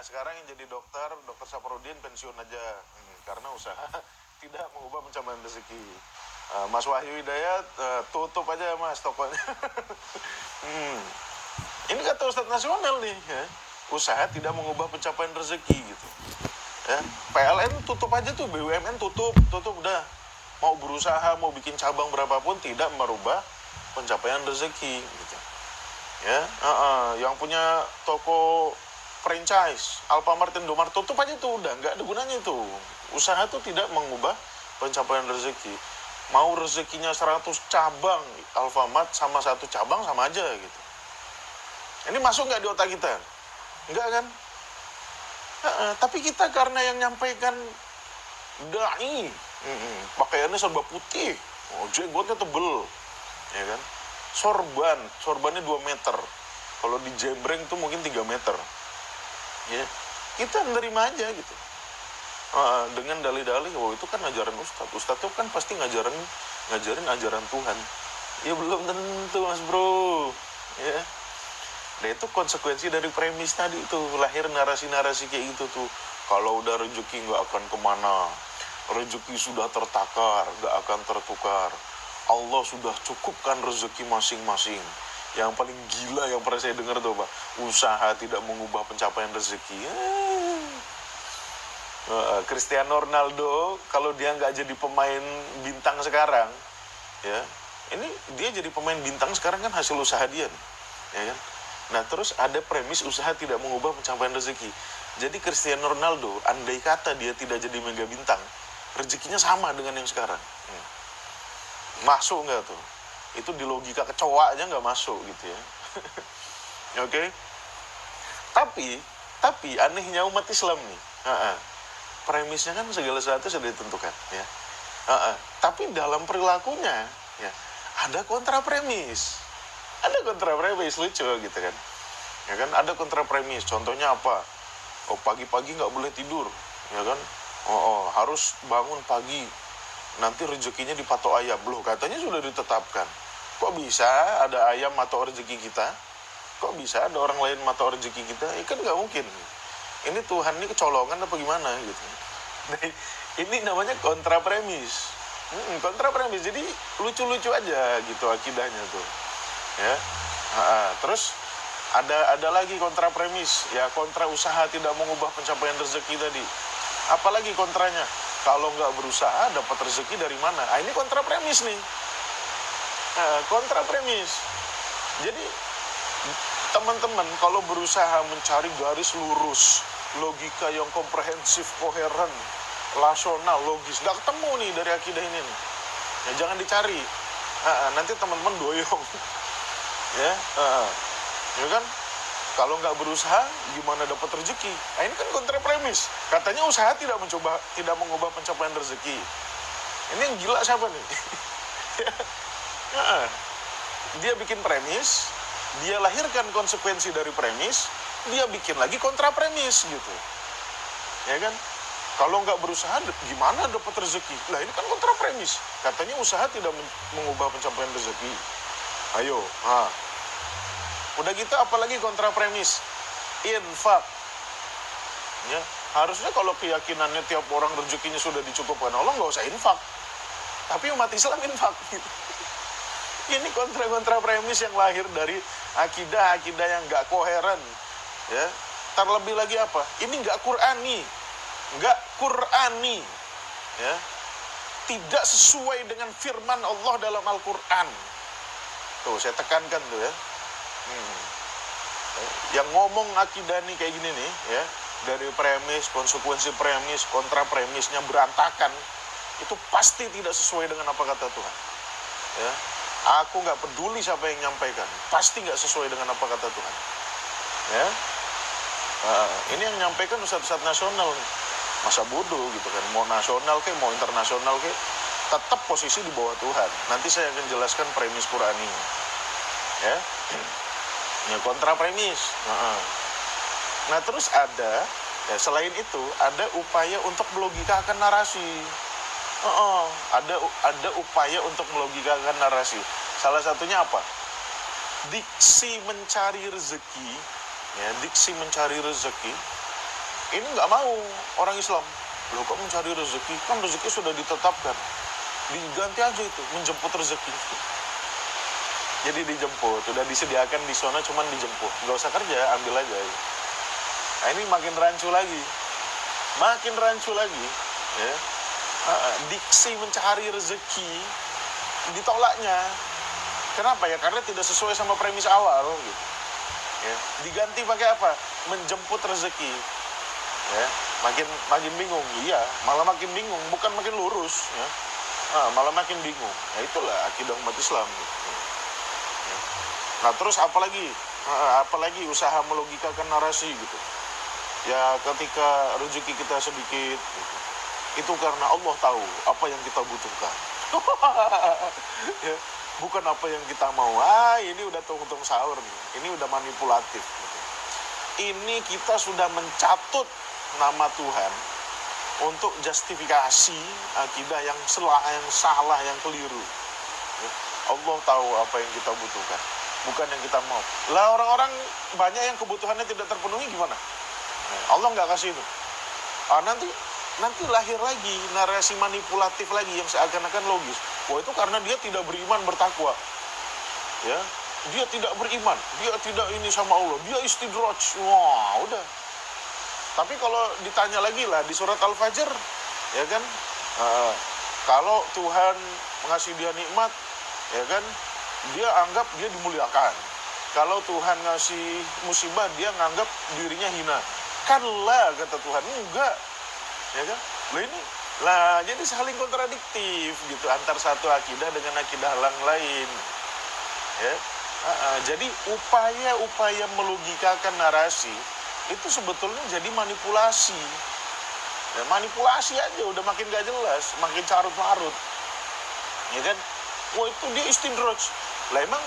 sekarang yang jadi dokter Saparudin pensiun aja karena usaha tidak mengubah pencapaian rezeki. Mas Wahyu Hidayat tutup aja mas tokonya. Ini kata Ustadz Nasional nih ya, usaha tidak mengubah pencapaian rezeki gitu ya. PLN tutup aja tuh, BUMN tutup udah. Mau berusaha, mau bikin cabang berapapun tidak merubah pencapaian rezeki gitu ya. Yang punya toko franchise Alfamart, Indomaret tutup aja tuh, udah nggak ada gunanya tuh. Usaha tuh tidak mengubah pencapaian rezeki. Mau rezekinya 100 cabang Alfamart sama satu cabang sama aja gitu. Ini masuk nggak di otak kita? Nggak kan? Tapi kita karena yang nyampaikan dai, pakaiannya serba putih, jenggotnya tebel, ya kan? Sorbannya 2 meter. Kalau di jembreng tuh mungkin 3 meter. Ya, kita nerima aja gitu. Dengan dalih-dalih, itu kan ajaran Ustadz. Ustadz tuh kan pasti ngajarin ajaran Tuhan. Ya belum tentu mas bro. Ya. Nah itu konsekuensi dari premis tadi tuh, lahir narasi-narasi kayak gitu tuh. Kalau udah rezeki nggak akan kemana, rezeki sudah tertakar, nggak akan tertukar. Allah sudah cukupkan rezeki masing-masing. Yang paling gila yang pernah saya dengar tuh Pak, usaha tidak mengubah pencapaian rezeki. Cristiano Ronaldo kalau dia nggak jadi pemain bintang sekarang, ya ini dia jadi pemain bintang sekarang kan hasil usaha dia, ya kan? Nah terus ada premis usaha tidak mengubah pencapaian rezeki. Jadi Cristiano Ronaldo, andai kata dia tidak jadi mega bintang, rezekinya sama dengan yang sekarang. Masuk nggak tuh? Itu di logika kecoa aja nggak masuk gitu ya. Oke? Tapi anehnya umat Islam nih. Premisnya kan segala sesuatu sudah ditentukan ya. Tapi dalam perilakunya ya ada kontra premis. Ada kontra premis, lucu gitu kan. Ya kan, ada kontra premis. Contohnya apa? Pagi-pagi nggak boleh tidur, ya kan? Harus bangun pagi. Nanti rezekinya dipatok ayam. Loh, katanya sudah ditetapkan. Kok bisa ada ayam matok rezeki kita? Kok bisa ada orang lain matok rezeki kita? Kan nggak mungkin. Ini Tuhan ini kecolongan apa gimana gitu. Nah, ini namanya kontra premis. Kontra premis. Jadi lucu-lucu aja gitu akidahnya tuh. Ya. Terus ada lagi kontra premis, ya kontra usaha tidak mengubah pencapaian rezeki tadi. Apalagi kontranya? Kalau nggak berusaha dapat rezeki dari mana? Ini kontra premis nih. Kontra premis. Jadi teman-teman kalau berusaha mencari garis lurus, logika yang komprehensif, koheren, rasional, logis, nggak ketemu nih dari akidah ini nih. Ya jangan dicari. Nanti teman-teman doyong. Ya kan? Kalau nggak berusaha, gimana dapat rezeki? Ini kan kontra premis. Katanya usaha tidak mengubah pencapaian rezeki. Ini yang gila siapa nih? Dia bikin premis, dia lahirkan konsekuensi dari premis, dia bikin lagi kontra premis gitu. Ya kan? Kalau nggak berusaha, gimana dapat rezeki? Lah ini kan kontra premis. Katanya usaha tidak mengubah pencapaian rezeki. Ayo, udah gitu apalagi kontra premis, infak. Ya, harusnya kalau keyakinannya tiap orang rezekinya sudah dicukupkan Allah, nggak usah infak. Tapi umat Islam infak. Gitu. Ini kontra premis yang lahir dari akidah yang nggak koheren. Ya, terlebih lagi apa? Ini nggak Qur'ani. Ya, tidak sesuai dengan firman Allah dalam Al-Quran. Tuh, saya tekankan tuh ya. Yang ngomong akidah nih kayak gini nih ya, dari premis, konsekuensi premis, kontra premisnya berantakan, itu pasti tidak sesuai dengan apa kata Tuhan. Ya, aku nggak peduli siapa yang nyampaikan, pasti nggak sesuai dengan apa kata Tuhan. Ya, ini yang nyampaikan ustadz nasional nih, masa bodoh gitu kan, mau nasional ke, mau internasional ke, tetap posisi di bawah Tuhan. Nanti saya akan jelaskan premis Qur'ani. Ya. Ya, kontra premis. Nah terus ada, ya, selain itu ada upaya untuk melogikakan narasi. Ada upaya untuk melogikakan narasi. Salah satunya apa? Diksi mencari rezeki, ya, diksi mencari rezeki Ini nggak mau orang Islam. Loh kok mencari rezeki? Kan rezeki sudah ditetapkan. Diganti aja itu, menjemput rezeki. Jadi dijemput, udah disediakan di sana, cuman dijemput. Nggak usah kerja, ambil aja. Nah ini makin rancu lagi. Makin rancu lagi. Ya. Diksi mencari rezeki ditolaknya. Kenapa ya? Karena tidak sesuai sama premis awal. Gitu. Ya. Diganti pakai apa? Menjemput rezeki. Ya. Makin bingung. Iya, malah makin bingung. Bukan makin lurus. Ya. Malah makin bingung. Ya itulah akidah umat Islam. Gitu. Ya. Nah terus apalagi usaha melogikakan narasi gitu. Ya ketika rezeki kita sedikit gitu. Itu karena Allah tahu apa yang kita butuhkan. Ya, bukan apa yang kita mau. Ini udah tungtung sahur nih. Ini udah manipulatif gitu. Ini kita sudah mencatut nama Tuhan untuk justifikasi akidah yang salah, yang keliru. Ya, Allah tahu apa yang kita butuhkan, bukan yang kita mau. Lah orang-orang banyak yang kebutuhannya tidak terpenuhi gimana? Allah nggak kasih itu. Nanti lahir lagi narasi manipulatif lagi yang seakan-akan logis. Wah itu karena dia tidak beriman bertakwa. Ya, dia tidak beriman, dia tidak ini sama Allah, dia istidraj. Wah udah. Tapi kalau ditanya lagi lah di surat Al-Fajr, ya kan, kalau Tuhan mengasih dia nikmat, ya kan, dia anggap dia dimuliakan. Kalau Tuhan ngasih musibah, dia nganggap dirinya hina. Kan lah kata Tuhan, enggak. Ya kan? Jadi saling kontradiktif gitu antar satu akidah dengan akidah lain. Ya. Jadi upaya melogikakan narasi itu sebetulnya jadi manipulasi. Ya, manipulasi aja udah makin gak jelas, makin carut-marut. Ya kan? Wah itu dia istidraj. Lah emang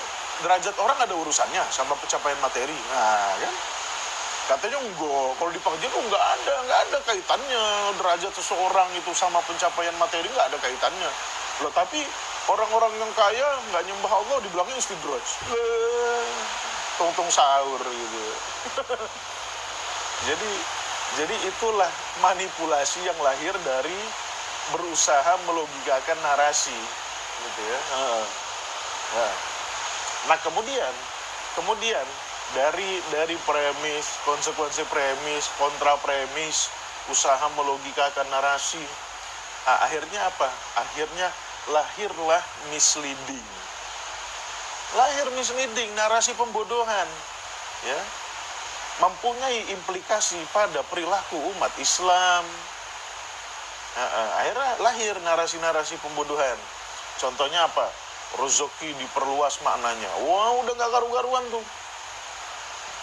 derajat orang ada urusannya sama pencapaian materi. Nah, kan? Katanya enggak, kalau di pengajian enggak ada kaitannya derajat seseorang itu sama pencapaian materi, enggak ada kaitannya. Loh, tapi orang-orang yang kaya enggak nyembah Allah dibilangnya istidraj. Tungtung sahur gitu. Jadi itulah manipulasi yang lahir dari berusaha melogikakan narasi gitu ya. Nah, kemudian dari premis, konsekuensi premis, kontra premis, usaha melogikakan narasi. Akhirnya apa? Akhirnya lahirlah misleading. Narasi pembodohan. Ya. Mempunyai implikasi pada perilaku umat Islam. Akhirnya lahir narasi-narasi pembodohan. Contohnya apa? Rezeki diperluas maknanya. Wah, udah gak karu-karuan tuh.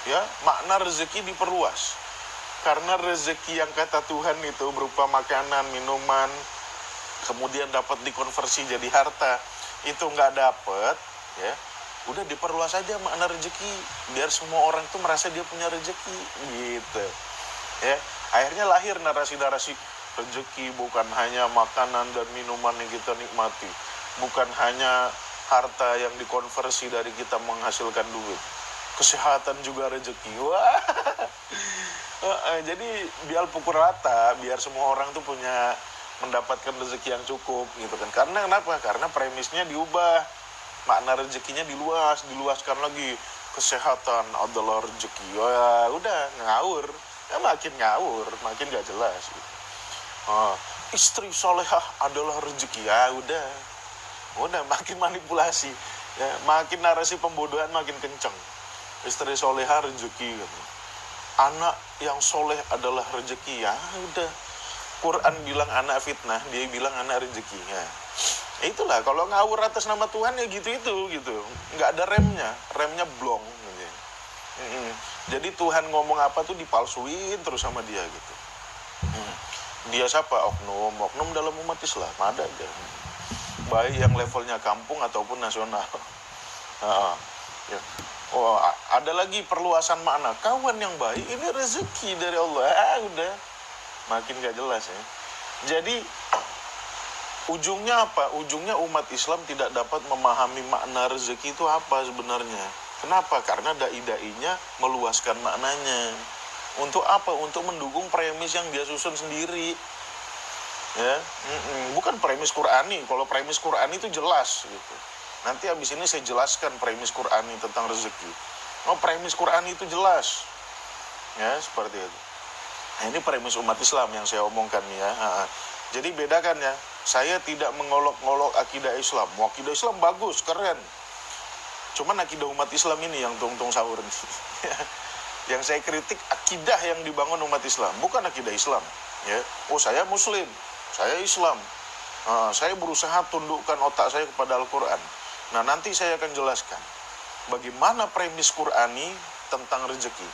Ya, makna rezeki diperluas. Karena rezeki yang kata Tuhan itu berupa makanan, minuman, kemudian dapat dikonversi jadi harta, itu nggak dapat, ya. Udah diperluas aja makna rezeki, biar semua orang tuh merasa dia punya rezeki, gitu. Ya, akhirnya lahir narasi-narasi rezeki bukan hanya makanan dan minuman yang kita nikmati, bukan hanya harta yang dikonversi dari kita menghasilkan duit. Kesehatan juga rezeki. Wah. Jadi biar pukul rata, biar semua orang tuh mendapatkan rezeki yang cukup gitu kan. Karena kenapa? Karena premisnya diubah. Makna rezekinya diluaskan lagi. Kesehatan adalah rezeki. Wah, udah ngawur. Ya makin ngawur, makin gak jelas gitu. Istri solehah adalah rezeki. Ya udah makin manipulasi. Ya, makin narasi pembodohan makin kenceng. Istri solehah rezeki gitu. Anak yang soleh adalah rezeki. Ya udah, Quran bilang anak fitnah, dia bilang anak rezeki. Ya. Itulah kalau ngawur atas nama Tuhan ya gitu, nggak ada remnya blong gitu. Jadi Tuhan ngomong apa tuh dipalsuin terus sama dia gitu. Dia siapa? Oknum dalam umat Islam ada aja, baik yang levelnya kampung ataupun nasional. Ya. Oh, ada lagi perluasan makna. Kawan yang baik ini rezeki dari Allah. Udah makin gak jelas ya. Jadi ujungnya apa? Ujungnya umat Islam tidak dapat memahami makna rezeki itu apa sebenarnya. Kenapa? Karena dai-dainya meluaskan maknanya. Untuk apa? Untuk mendukung premis yang dia susun sendiri. Ya, bukan premis Qur'ani. Kalau premis Qur'ani itu jelas gitu. Nanti habis ini saya jelaskan premis Qur'ani tentang rezeki. Oh, premis Qur'ani itu jelas. Ya, seperti itu. Nah, ini premis umat Islam yang saya omongkan nih ya. Jadi bedakan ya. Saya tidak mengolok-olok akidah Islam. Akidah Islam bagus, keren. Cuman akidah umat Islam ini yang tung-tung sahur. Yang saya kritik akidah yang dibangun umat Islam, bukan akidah Islam. Ya, oh saya Muslim, saya Islam. Saya berusaha tundukkan otak saya kepada Al-Quran. Nah, nanti saya akan jelaskan bagaimana premis Qur'ani tentang rezeki.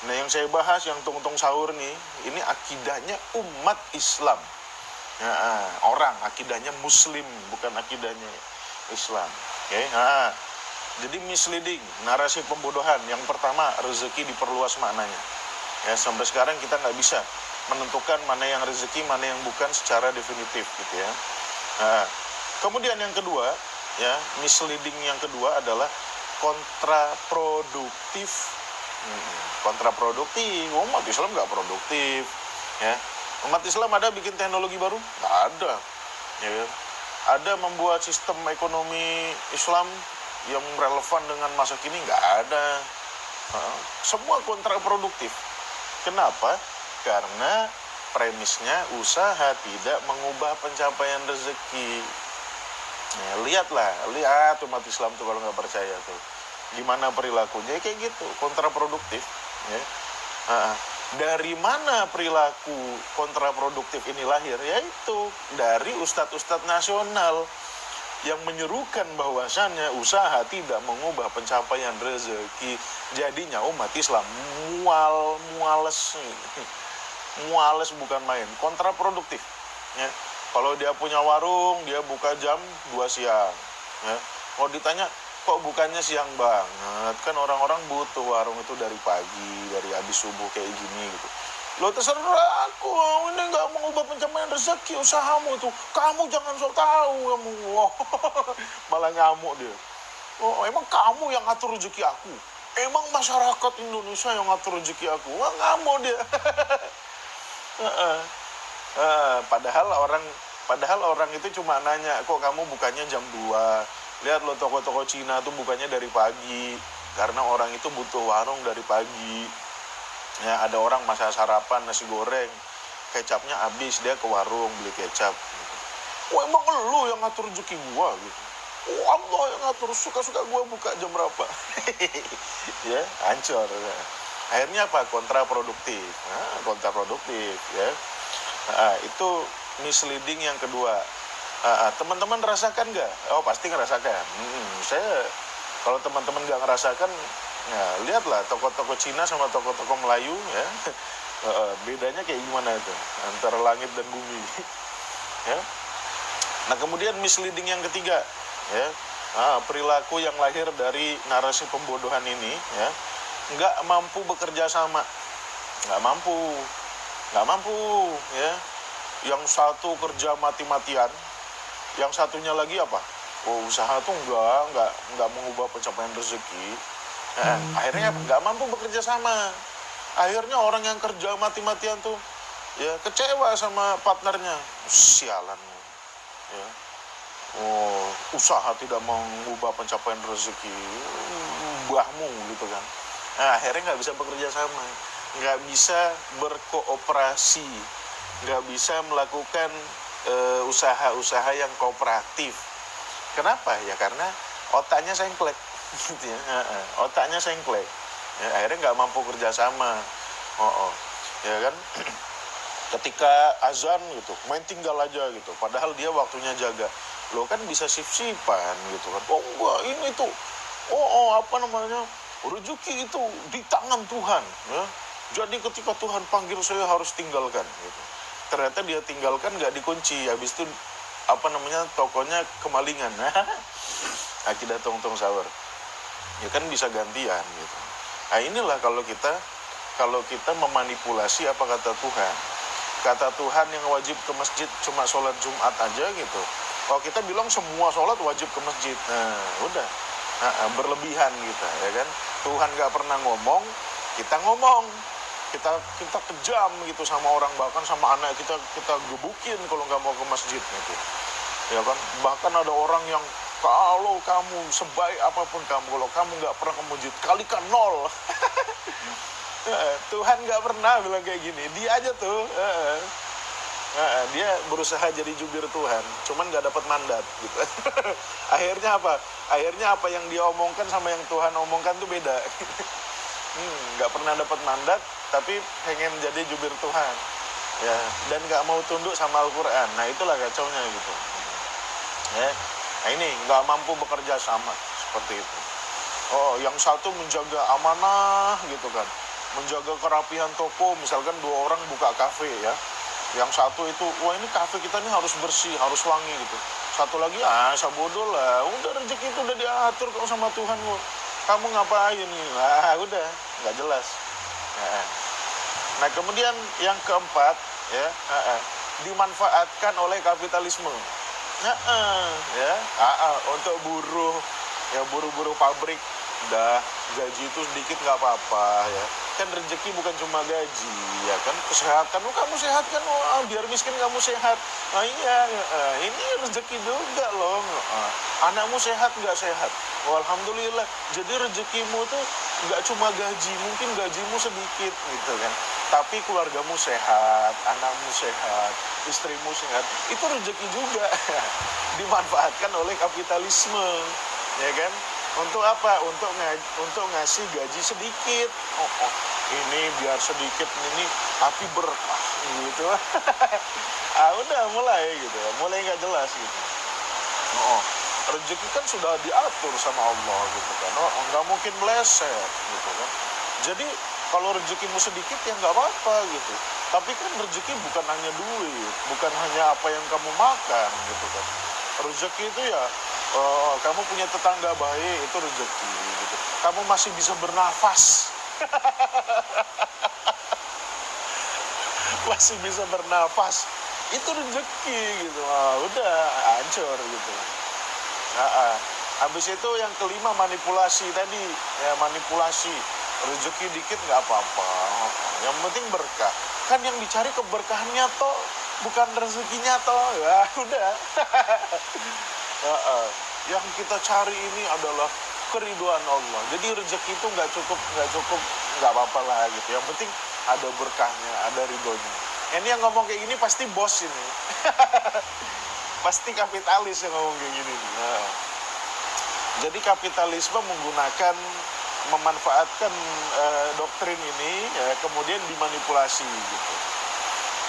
Nah, yang saya bahas yang tung-tung sahur nih, ini akidahnya umat Islam. Orang, akidahnya Muslim, bukan akidahnya Islam. Oke, jadi misleading, narasi pembodohan. Yang pertama, rezeki diperluas maknanya. Ya, sampai sekarang kita nggak bisa menentukan mana yang rezeki, mana yang bukan secara definitif gitu ya. Kemudian yang kedua, ya, misleading yang kedua adalah kontraproduktif. Kontraproduktif, umat Islam nggak produktif. Ya, umat Islam ada bikin teknologi baru? Nggak ada. Ya, ada membuat sistem ekonomi Islam yang relevan dengan masa kini? Nggak ada. Semua kontraproduktif. Kenapa? Karena premisnya usaha tidak mengubah pencapaian rezeki. Ya, lihat umat Islam tuh kalau nggak percaya tuh gimana perilakunya, kayak gitu, kontraproduktif. Ya. Dari mana perilaku kontraproduktif ini lahir? Yaitu dari ustadz-ustadz nasional yang menyerukan bahwasannya usaha tidak mengubah pencapaian rezeki. Jadinya umat Islam muales bukan main, kontraproduktif. Ya. Kalau dia punya warung, dia buka jam 2 siang. Ya. Kalau ditanya, kok bukannya siang banget? Kan orang-orang butuh warung itu dari pagi, dari habis subuh kayak gini gitu. Lo terserah aku, ini nggak mengubah pencapaian rezeki usahamu itu. Kamu jangan sok tahu kamu. Malah ngamuk dia. Oh, emang kamu yang ngatur rezeki aku? Emang masyarakat Indonesia yang ngatur rezeki aku? Wah, ngamuk dia. Padahal orang itu cuma nanya, kok kamu bukannya jam 2? Lihat lo, toko-toko Cina tuh bukannya dari pagi, karena orang itu butuh warung dari pagi. Ya, ada orang masa sarapan nasi goreng, kecapnya habis, dia ke warung beli kecap. Wah, emang lu yang ngatur rezeki gua gitu. Oh, Allah yang ngatur, suka-suka gua buka jam berapa. Ya, hancur. Akhirnya apa? Kontraproduktif. Kontraproduktif ya. Itu misleading yang kedua. Teman-teman rasakan nggak? Oh, pasti ngerasakan. Saya, kalau teman-teman nggak ngerasakan, ya lihatlah toko-toko Cina sama toko-toko Melayu ya. Bedanya kayak gimana itu antara langit dan bumi. Ya. Nah, kemudian misleading yang ketiga, ya, perilaku yang lahir dari narasi pembodohan ini, ya, nggak mampu bekerja sama, nggak mampu, ya. Yang satu kerja mati-matian, yang satunya lagi apa? Oh, usaha tuh nggak mengubah pencapaian rezeki. Akhirnya nggak mampu bekerja sama. Akhirnya orang yang kerja mati-matian tuh ya kecewa sama partnernya. Sialan. Ya. Oh, usaha tidak mengubah pencapaian rezeki. Mbahmu gitu kan. Nah, akhirnya nggak bisa bekerja sama, nggak bisa berkooperasi, nggak bisa melakukan usaha-usaha yang kooperatif. Kenapa? Ya karena otaknya sengklek. Gitu ya. Otaknya sengklek. Ya, akhirnya nggak mampu kerjasama. Ya kan? Ketika azan gitu, main tinggal aja gitu. Padahal dia waktunya jaga. Lo kan bisa sip-sipan gitu kan. Oh enggak, ini tuh. Apa namanya? Rezeki itu di tangan Tuhan. Ya. Jadi ketika Tuhan panggil saya harus tinggalkan. Gitu. Ternyata dia tinggalkan nggak dikunci. Habis itu tokonya kemalingan. Akidah tong-tong sahur. Ya kan bisa gantian gitu. Nah, inilah kalau kita memanipulasi apa kata Tuhan. Kata Tuhan yang wajib ke masjid cuma sholat Jumat aja gitu. Kalau kita bilang semua sholat wajib ke masjid, nah udah, berlebihan kita, ya kan. Tuhan nggak pernah ngomong, kita ngomong. kita kejam gitu sama orang, bahkan sama anak kita gebukin kalau nggak mau ke masjid gitu. Ya kan, bahkan ada orang yang kalau kamu sebaik apapun kamu, kalau kamu nggak pernah ke masjid, kalikan 0. Tuhan nggak pernah bilang kayak gini, dia aja tuh. Dia berusaha jadi jubir Tuhan, cuman nggak dapat mandat gitu. Akhirnya apa? Akhirnya apa yang dia omongkan sama yang Tuhan omongkan tuh beda. Nggak pernah dapat mandat, tapi pengen jadi jubir Tuhan, ya, dan nggak mau tunduk sama Al-Quran. Nah itulah kacaunya gitu. Ya, nah ini nggak mampu bekerja sama seperti itu. Oh, yang satu menjaga amanah gitu kan, menjaga kerapihan toko. Misalkan 2 orang buka kafe ya. Yang satu itu, wah ini kafe kita ini harus bersih, harus wangi gitu. Satu lagi, sabodo lah, udah rezeki itu udah diatur kok sama Tuhan lo. Kamu ngapain nih? Udah, nggak jelas. Nah kemudian yang keempat, ya, dimanfaatkan oleh kapitalisme. Untuk buruh, ya buruh-buruh pabrik, udah gaji itu sedikit nggak apa-apa ya. Kan rezeki bukan cuma gaji, ya kan, kesehatan. Kamu sehat kan, biar miskin kamu sehat. Ini rezeki juga loh. Anakmu sehat nggak sehat, alhamdulillah. Jadi rezekimu tuh nggak cuma gaji, mungkin gajimu sedikit gitu kan, tapi keluargamu sehat, anakmu sehat, istrimu sehat, itu rezeki juga. Dimanfaatkan oleh kapitalisme, ya kan. Untuk apa? Untuk ngasih gaji sedikit. Ini biar sedikit ini, tapi berkah gitu. Udah mulai gitu, mulai nggak jelas gitu. Rezeki kan sudah diatur sama Allah gitu kan. Nggak mungkin meleset gitu kan. Jadi kalau rezekimu sedikit ya nggak apa-apa gitu. Tapi kan rezeki bukan hanya duit, bukan hanya apa yang kamu makan gitu kan. Rezeki itu ya, kamu punya tetangga baik, itu rezeki gitu. Kamu masih bisa bernafas. Masih bisa bernafas, itu rezeki gitu. Udah hancur gitu. Habis itu yang kelima, manipulasi tadi ya, manipulasi. Rezeki dikit nggak apa-apa, yang penting berkah. Kan yang dicari keberkahannya toh, bukan rezekinya toh. Ya udah. Yang kita cari ini adalah keriduan Allah. Jadi rezeki itu nggak cukup, nggak apa-apa lah gitu. Yang penting ada berkahnya, ada ridhonya. Ini yang ngomong kayak gini pasti bos ini. Pasti kapitalis yang ngomong kayak gini. Jadi kapitalisme memanfaatkan doktrin ini, ya, kemudian dimanipulasi gitu.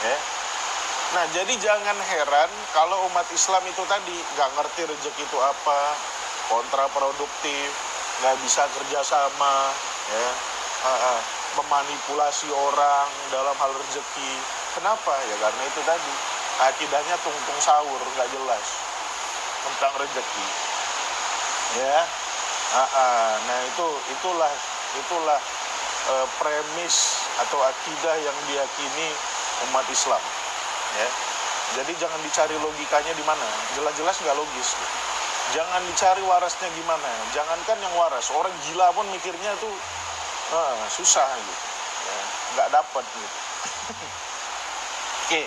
Ya. Nah, jadi jangan heran kalau umat Islam itu tadi nggak ngerti rezeki itu apa, kontraproduktif, nggak bisa kerjasama, ya, memanipulasi orang dalam hal rezeki. Kenapa? Ya karena itu tadi, akidahnya tungtung sahur, nggak jelas tentang rezeki. Ya, nah itulah premis atau akidah yang diyakini umat Islam. Ya, jadi jangan dicari logikanya di mana, jelas-jelas nggak logis. Gitu. Jangan dicari warasnya gimana, jangankan yang waras, orang gila pun mikirnya tuh susah gitu, ya, nggak dapat gitu. Oke,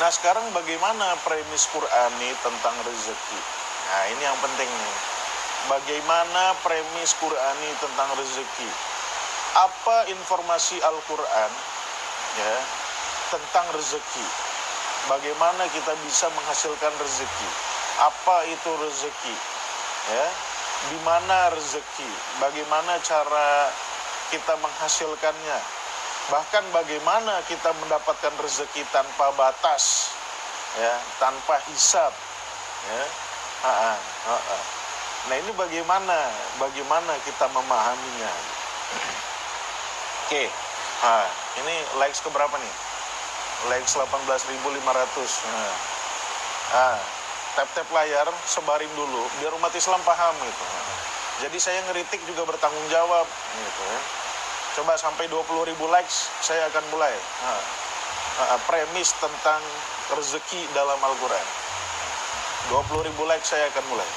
nah sekarang bagaimana premis Qur'ani tentang rezeki? Nah ini yang penting nih, bagaimana premis Qur'ani tentang rezeki? Apa informasi Al-Quran ya tentang rezeki? Bagaimana kita bisa menghasilkan rezeki? Apa itu rezeki? Ya, di mana rezeki? Bagaimana cara kita menghasilkannya? Bahkan bagaimana kita mendapatkan rezeki tanpa batas, ya, tanpa hisab, ya. Nah ini bagaimana kita memahaminya? Oke, ini likes keberapa nih? Likes 18.500. Tap-tap layar, sebarin dulu biar umat Islam paham gitu. Jadi saya ngeritik juga bertanggung jawab gitu ya. Coba sampai 20.000 likes saya akan mulai. Premis tentang rezeki dalam Al-Quran. 20.000 likes saya akan mulai.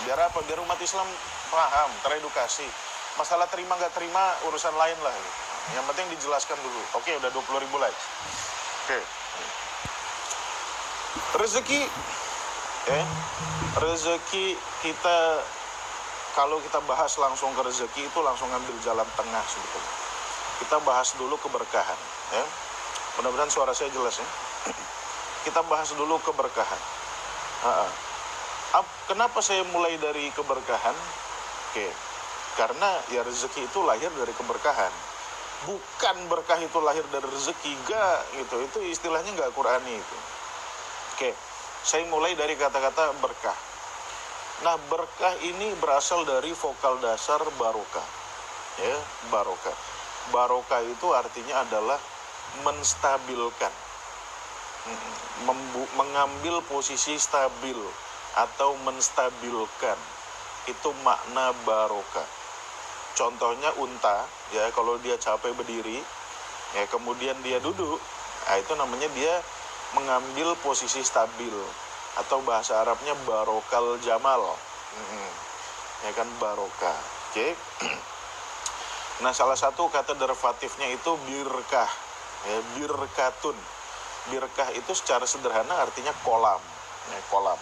Biar apa? Biar umat Islam paham, teredukasi. Masalah terima nggak terima urusan lain lah. Gitu. Yang penting dijelaskan dulu. Oke, udah 20.000 like. Oke. Rezeki, rezeki kita, kalau kita bahas langsung ke rezeki itu langsung ambil jalan tengah sebetulnya. Kita bahas dulu keberkahan, ya. Mudah-mudahan suara saya jelas ya. Kita bahas dulu keberkahan. Kenapa saya mulai dari keberkahan? Oke, karena ya rezeki itu lahir dari keberkahan. Bukan berkah itu lahir dari rezeki, enggak gitu. Itu istilahnya enggak Qur'ani itu. Oke, saya mulai dari kata-kata berkah. Nah, berkah ini berasal dari vokal dasar barokah. Ya, barokah. Barokah itu artinya adalah menstabilkan. Mengambil posisi stabil atau menstabilkan. Itu makna barokah. Contohnya unta, ya, kalau dia capek berdiri, ya, kemudian dia duduk, nah itu namanya dia mengambil posisi stabil, atau bahasa Arabnya barokal jamal, ya kan, barokah. Oke. Nah, salah satu kata derivatifnya itu birkah, ya, birkatun. Birkah itu secara sederhana artinya kolam, ya, kolam.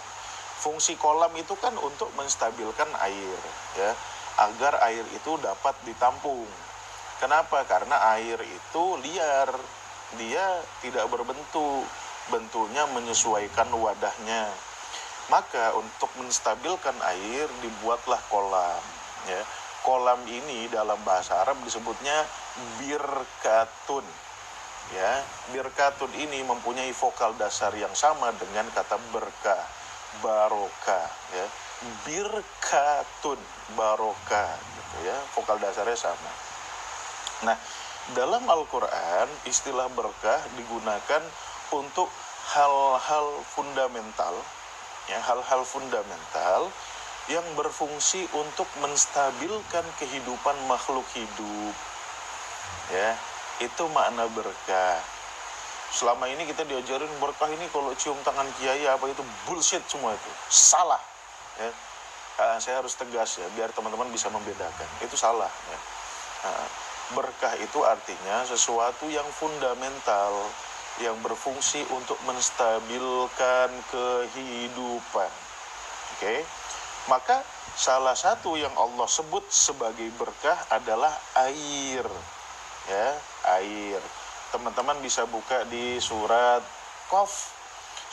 Fungsi kolam itu kan untuk menstabilkan air, ya, agar air itu dapat ditampung. Kenapa? Karena air itu liar, dia tidak berbentuk, bentuknya menyesuaikan wadahnya. Maka untuk menstabilkan air dibuatlah kolam, ya. Kolam ini dalam bahasa Arab disebutnya birkatun, ya. Birkatun ini mempunyai vokal dasar yang sama dengan kata berkah, barokah, ya. Birkatun, barokah, gitu ya, vokal dasarnya sama. Nah, dalam Al-Quran istilah berkah digunakan untuk hal-hal fundamental, ya, hal-hal fundamental yang berfungsi untuk menstabilkan kehidupan makhluk hidup, ya. Itu makna berkah. Selama ini kita diajarin berkah ini kalau cium tangan kiai apa itu bullshit semua, itu salah, ya. Saya harus tegas ya biar teman-teman bisa membedakan, itu salah, ya. Berkah itu artinya sesuatu yang fundamental yang berfungsi untuk menstabilkan kehidupan. Oke. Maka salah satu yang Allah sebut sebagai berkah adalah air, ya, air. Teman-teman bisa buka di surat Qaf,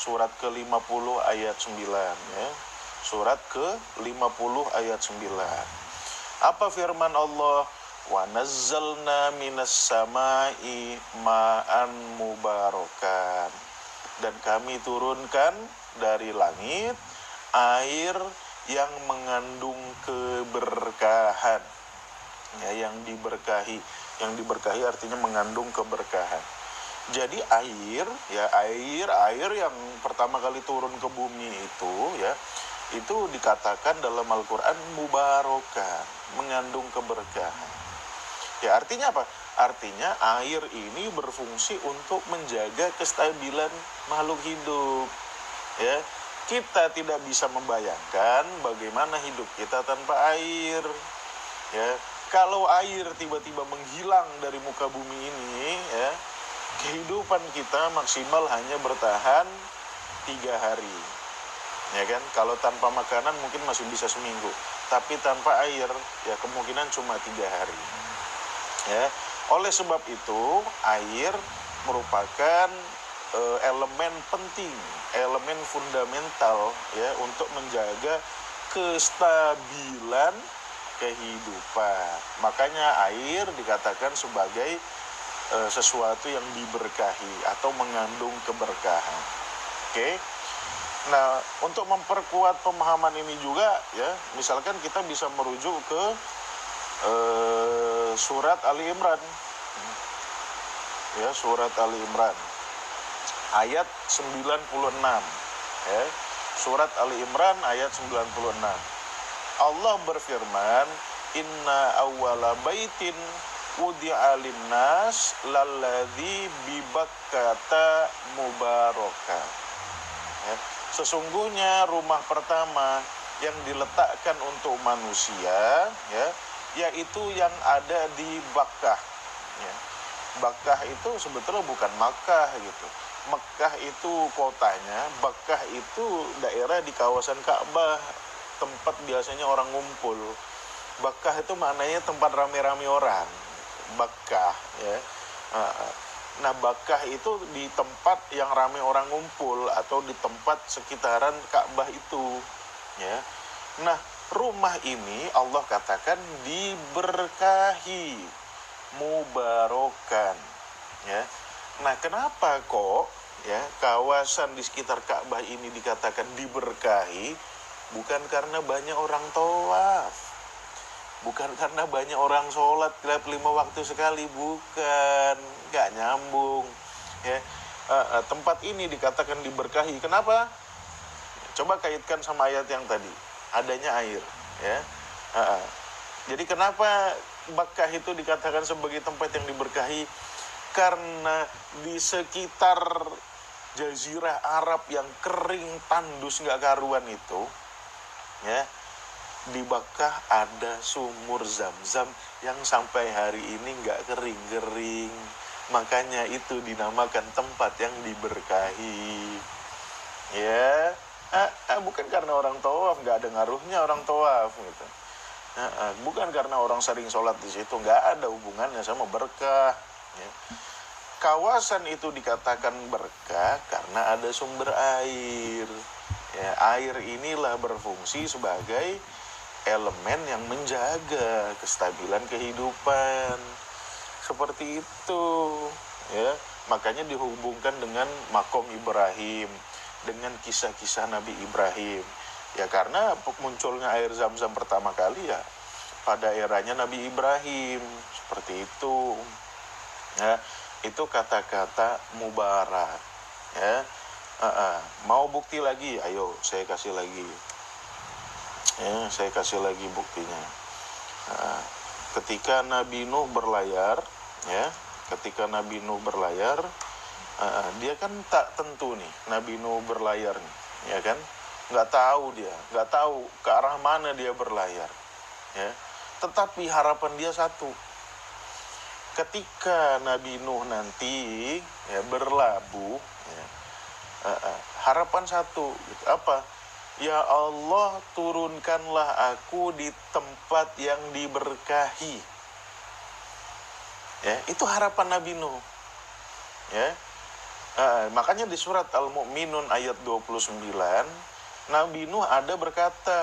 surat ke-50 ayat 9, ya. Surat ke-50 ayat 9. Apa firman Allah? Wa nazzalna minas samai ma'an mubarakan. Dan kami turunkan dari langit air yang mengandung keberkahan, ya, yang diberkahi. Yang diberkahi artinya mengandung keberkahan. Jadi air, ya, air yang pertama kali turun ke bumi itu, ya, itu dikatakan dalam Al-Quran mubarakan, mengandung keberkahan. Ya, artinya apa? Artinya air ini berfungsi untuk menjaga kestabilan makhluk hidup, ya. Kita tidak bisa membayangkan bagaimana hidup kita tanpa air, ya. Kalau air tiba-tiba menghilang dari muka bumi ini, ya, kehidupan kita maksimal hanya bertahan 3 hari, ya kan. Kalau tanpa makanan mungkin masih bisa seminggu, tapi tanpa air ya kemungkinan cuma 3 hari, ya. Oleh sebab itu air merupakan elemen penting, elemen fundamental, ya, untuk menjaga kestabilan kehidupan. Makanya air dikatakan sebagai sesuatu yang diberkahi atau mengandung keberkahan. Oke. Nah, untuk memperkuat pemahaman ini juga, ya, misalkan kita bisa merujuk ke surat Ali Imran, ya, surat Ali Imran ayat 96, ya. Surat Ali Imran ayat 96. Allah berfirman, inna awwala baitin wudi'a linnas lalladzi bibakkata mubaraka. Ya. Sesungguhnya rumah pertama yang diletakkan untuk manusia, ya, yaitu yang ada di Bakkah. ya. Bakkah itu sebetulnya bukan Makkah gitu. Mekah itu kotanya, Bakkah itu daerah di kawasan Ka'bah, tempat biasanya orang ngumpul. Bakkah itu maknanya tempat rame-rame orang. Bakkah ya. Nah, Bakkah itu di tempat yang rame orang ngumpul atau di tempat sekitaran Ka'bah itu, ya. Nah, rumah ini Allah katakan diberkahi, mubarokan, ya. Nah, kenapa kok ya kawasan di sekitar Ka'bah ini dikatakan diberkahi? Bukan karena banyak orang tawaf, bukan karena banyak orang sholat 5 waktu sekali, bukan, nggak nyambung, ya. Tempat ini dikatakan diberkahi. Kenapa? Coba kaitkan sama ayat yang tadi, adanya air, ya. Jadi kenapa Bakkah itu dikatakan sebagai tempat yang diberkahi? Karena di sekitar jazirah Arab yang kering tandus nggak karuan itu, ya, di Bakkah ada sumur Zam-Zam yang sampai hari ini nggak kering-kering. Makanya itu dinamakan tempat yang diberkahi, ya. Bukan karena orang tawaf, nggak ada ngaruhnya orang tawaf gitu. Bukan karena orang sering sholat di situ, nggak ada hubungannya sama berkah, ya. Kawasan itu dikatakan berkah karena ada sumber air, ya. Air inilah berfungsi sebagai elemen yang menjaga kestabilan kehidupan, seperti itu, ya. Makanya dihubungkan dengan makom Ibrahim, dengan kisah-kisah Nabi Ibrahim, ya, karena munculnya air Zam-Zam pertama kali ya pada eranya Nabi Ibrahim, seperti itu, ya. Itu kata-kata mubarak, ya. Mau bukti lagi? Ayo saya kasih lagi, ya, saya kasih lagi buktinya. Ketika Nabi Nuh berlayar, ya, ketika Nabi Nuh berlayar, dia kan tak tentu nih Nabi Nuh berlayar nih, ya kan, nggak tahu ke arah mana dia berlayar, ya. Tetapi harapan dia satu, ketika Nabi Nuh nanti ya berlabuh, ya, harapan satu gitu, apa? Ya Allah, turunkanlah aku di tempat yang diberkahi, ya. Itu harapan Nabi Nuh, ya. Makanya di surat Al-Mu'minun ayat 29, Nabi Nuh ada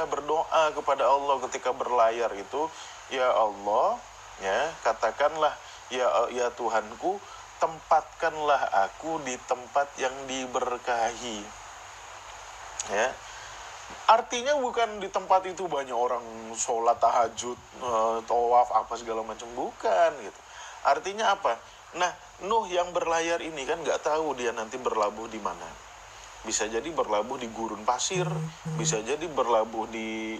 berdoa kepada Allah ketika berlayar itu, ya Allah, ya, katakanlah, ya Tuhanku, tempatkanlah aku di tempat yang diberkahi, ya. Artinya bukan di tempat itu banyak orang sholat tahajud, tawaf apa segala macam, bukan gitu. Artinya apa? Nah, Nuh yang berlayar ini kan nggak tahu dia nanti berlabuh di mana. Bisa jadi berlabuh di gurun pasir, bisa jadi berlabuh di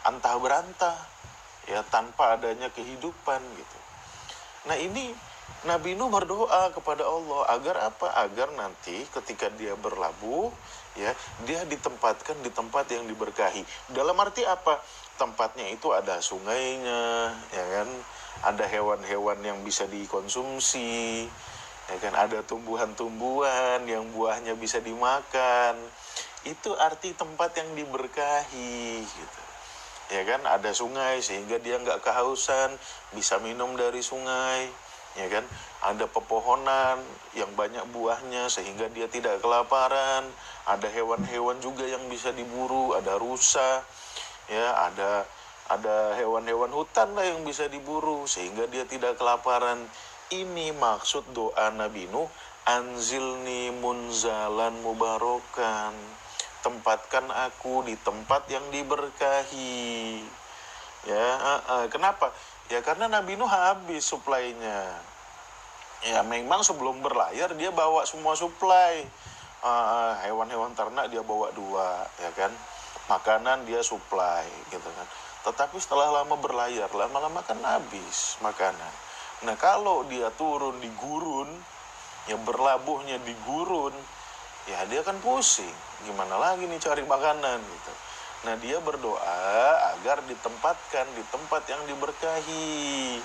antah berantah, ya, tanpa adanya kehidupan gitu. Nah, ini Nabi Nuh berdoa kepada Allah agar apa? Agar nanti ketika dia berlabuh, ya, dia ditempatkan di tempat yang diberkahi. Dalam arti apa? Tempatnya itu ada sungainya, ya kan? Ada hewan-hewan yang bisa dikonsumsi, ya kan? Ada tumbuhan-tumbuhan yang buahnya bisa dimakan. Itu arti tempat yang diberkahi, gitu. Ya kan? Ada sungai sehingga dia nggak kehausan, bisa minum dari sungai, ya kan? Ada pepohonan yang banyak buahnya sehingga dia tidak kelaparan. Ada hewan-hewan juga yang bisa diburu, ada rusa, ya, ada hewan-hewan hutan lah yang bisa diburu sehingga dia tidak kelaparan. Ini maksud doa Nabi Nuh, anzilni munzalan mubarokan, tempatkan aku di tempat yang diberkahi, ya. Kenapa? Ya karena Nabi Nuh habis suplainya, ya. Memang sebelum berlayar dia bawa semua suplai, hewan-hewan ternak dia bawa 2, ya kan, makanan dia suplai gitu kan. Tetapi setelah lama berlayar, lama-lama kan habis makanan. Nah, kalau dia turun di gurun, ya berlabuhnya di gurun, ya dia kan pusing. Gimana lagi nih cari makanan gitu. Nah, dia berdoa agar ditempatkan di tempat yang diberkahi.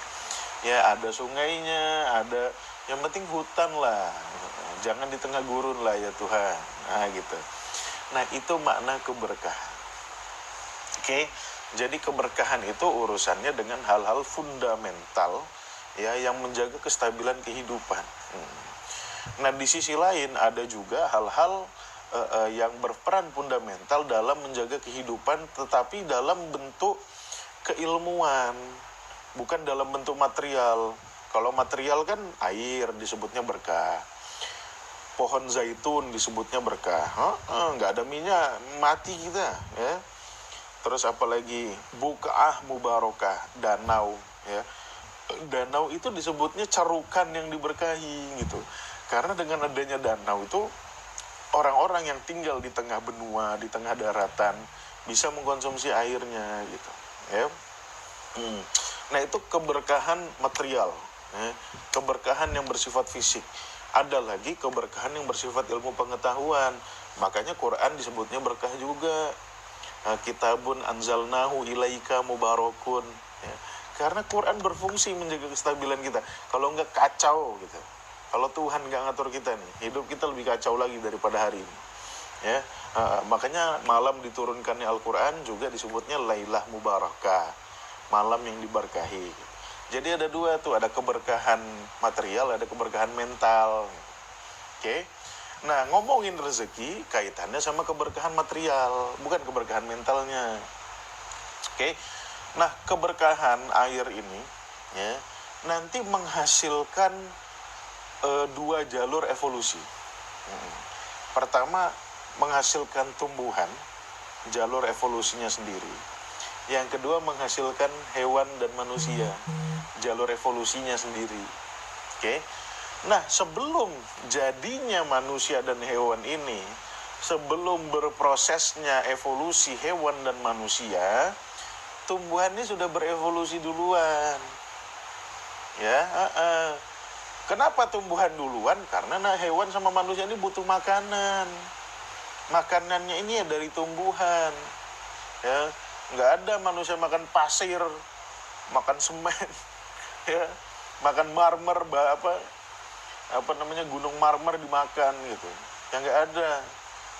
Ya, ada sungainya, ada, yang penting hutan lah. Jangan di tengah gurun lah ya Tuhan. Nah, gitu. Nah, itu makna keberkahan. Oke. Jadi keberkahan itu urusannya dengan hal-hal fundamental ya yang menjaga kestabilan kehidupan. Nah, di sisi lain ada juga hal-hal yang berperan fundamental dalam menjaga kehidupan, tetapi dalam bentuk keilmuan, bukan dalam bentuk material. Kalau material kan air disebutnya berkah, pohon zaitun disebutnya berkah. Nggak ada minyak mati kita ya. Terus apalagi bukaah mubarakah, danau ya. Danau itu disebutnya carukan yang diberkahi gitu. Karena dengan adanya danau itu orang-orang yang tinggal di tengah benua, di tengah daratan bisa mengkonsumsi airnya gitu ya. Nah, itu keberkahan material ya. Keberkahan yang bersifat fisik. Ada lagi keberkahan yang bersifat ilmu pengetahuan. Makanya Quran disebutnya berkah juga. Kitabun anzalnahu ilaika mubarakun ya. Karena Quran berfungsi menjaga kestabilan kita. Kalau nggak kacau gitu, kalau Tuhan nggak ngatur kita nih, hidup kita lebih kacau lagi daripada hari ini ya. Makanya malam diturunkannya Al-Quran juga disebutnya Lailah Mubarakah, malam yang diberkahi. Jadi ada dua tuh, ada keberkahan material, ada keberkahan mental. Oke. Nah, ngomongin rezeki kaitannya sama keberkahan material, bukan keberkahan mentalnya. Oke. Nah, keberkahan air ini ya nanti menghasilkan dua jalur evolusi. Pertama, menghasilkan tumbuhan, jalur evolusinya sendiri. Yang kedua, menghasilkan hewan dan manusia, jalur evolusinya sendiri. Oke. Nah, sebelum jadinya manusia dan hewan ini, sebelum berprosesnya evolusi hewan dan manusia, tumbuhannya sudah berevolusi duluan. Ya, kenapa tumbuhan duluan? Karena hewan sama manusia ini butuh makanan. Makanannya ini ya dari tumbuhan. Ya, nggak ada manusia makan pasir, makan semen, ya, makan marmer, apa namanya, gunung marmer dimakan gitu. Yang nggak ada.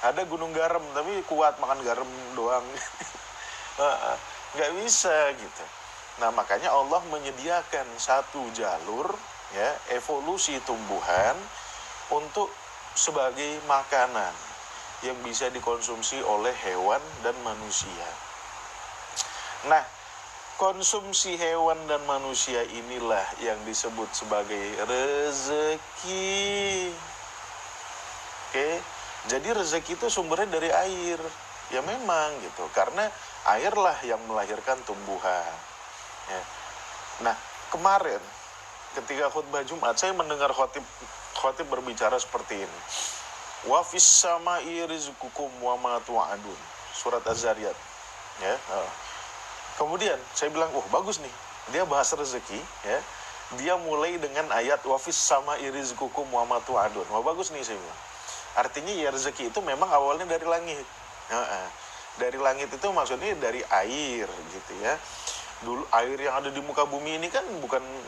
Ada gunung garam tapi kuat makan garam doang. Nggak bisa gitu. Nah, makanya Allah menyediakan satu jalur ya evolusi tumbuhan untuk sebagai makanan yang bisa dikonsumsi oleh hewan dan manusia. Nah, konsumsi hewan dan manusia inilah yang disebut sebagai rezeki. Oke, jadi rezeki itu sumbernya dari air. Ya memang gitu, karena airlah yang melahirkan tumbuhan. Ya. Nah, kemarin ketika khutbah Jumat saya mendengar khotib berbicara seperti ini. Wa fis sama'i rizqukum wa ma tu'adun. Surat Az-Zariyat. Ya. Kemudian saya bilang, bagus nih. Dia bahas rezeki, ya. Dia mulai dengan ayat wa fis sama'i rizqukum wa ma tu'adun. Wah, bagus nih saya bilang. Artinya ya rezeki itu memang awalnya dari langit. Dari langit itu maksudnya dari air gitu ya. Dulu air yang ada di muka bumi ini kan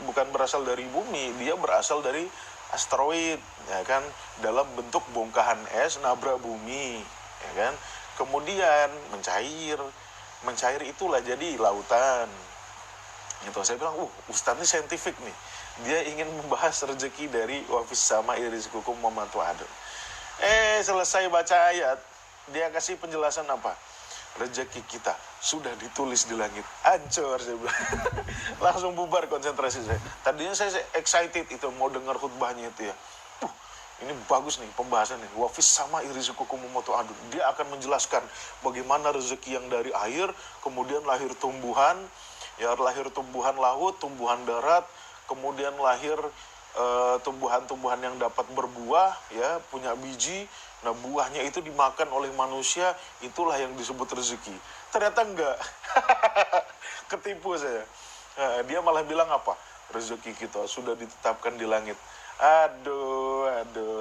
bukan berasal dari bumi, dia berasal dari asteroid ya kan, dalam bentuk bongkahan es nabrak bumi ya kan, kemudian mencair itulah jadi lautan gitu. Saya bilang Ustadz ini saintifik nih, dia ingin membahas rezeki dari wafis sama irizkukum mamatu adun. Selesai baca ayat, dia kasih penjelasan apa? Rezeki kita sudah ditulis di langit. Hancur saya bilang. Langsung bubar konsentrasi saya. Tadinya saya excited itu mau dengar khutbahnya itu ya. Ini bagus nih pembahasan nih. Wafis sama irizqukum mamatu adun. Dia akan menjelaskan bagaimana rezeki yang dari air, kemudian lahir tumbuhan, ya lahir tumbuhan laut, tumbuhan darat, kemudian lahir tumbuhan-tumbuhan yang dapat berbuah, ya punya biji. Nah, buahnya itu dimakan oleh manusia, itulah yang disebut rezeki. Ternyata enggak. Ketipu saya. Dia malah bilang apa? Rezeki kita sudah ditetapkan di langit. Aduh,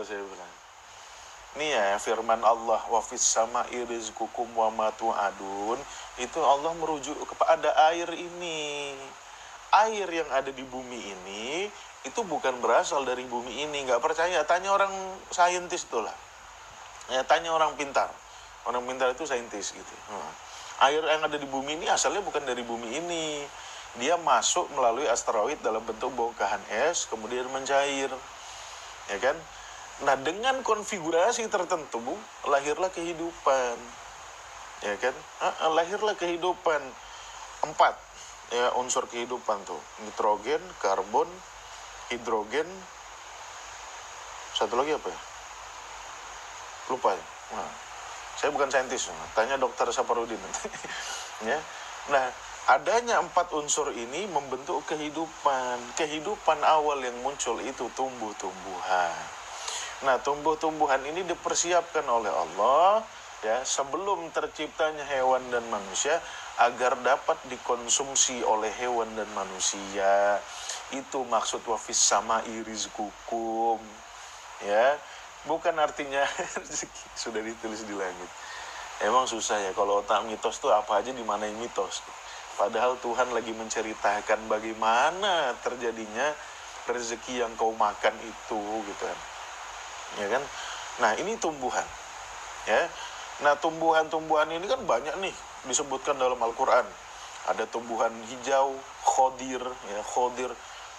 saya bilang. Ini ya firman Allah, wa fis sama'i rizqukum wa ma tu'adun. Itu Allah merujuk kepada air ini. air yang ada di bumi ini itu bukan berasal dari bumi ini. Nggak percaya, tanya orang saintis itulah. Ya, tanya orang pintar. Orang pintar itu saintis gitu. Air yang ada di bumi ini asalnya bukan dari bumi ini. Dia masuk melalui asteroid dalam bentuk bongkahan es, kemudian mencair. Ya kan? Nah, dengan konfigurasi tertentu lahirlah kehidupan. Ya kan? Lahirlah kehidupan. 4 ya unsur kehidupan tuh. Nitrogen, karbon, hidrogen, satu lagi apa ya? Lupa ya. Nah, saya bukan saintis, tanya dokter Saparudin. Ya. Nah, adanya 4 unsur ini membentuk kehidupan. Kehidupan awal yang muncul itu tumbuh-tumbuhan. Nah, tumbuh-tumbuhan ini dipersiapkan oleh Allah ya sebelum terciptanya hewan dan manusia agar dapat dikonsumsi oleh hewan dan manusia. Itu maksud wafis sama'i rizqukum. Ya. Bukan artinya rezeki sudah ditulis di langit. Emang susah ya kalau otak mitos tuh apa aja dimanain mitos. Padahal Tuhan lagi menceritakan bagaimana terjadinya rezeki yang kau makan itu gitu kan. Ya kan? Nah, ini tumbuhan. Ya. Nah, tumbuhan-tumbuhan ini kan banyak nih disebutkan dalam Al-Qur'an. Ada tumbuhan hijau, khodir, ya, khodir.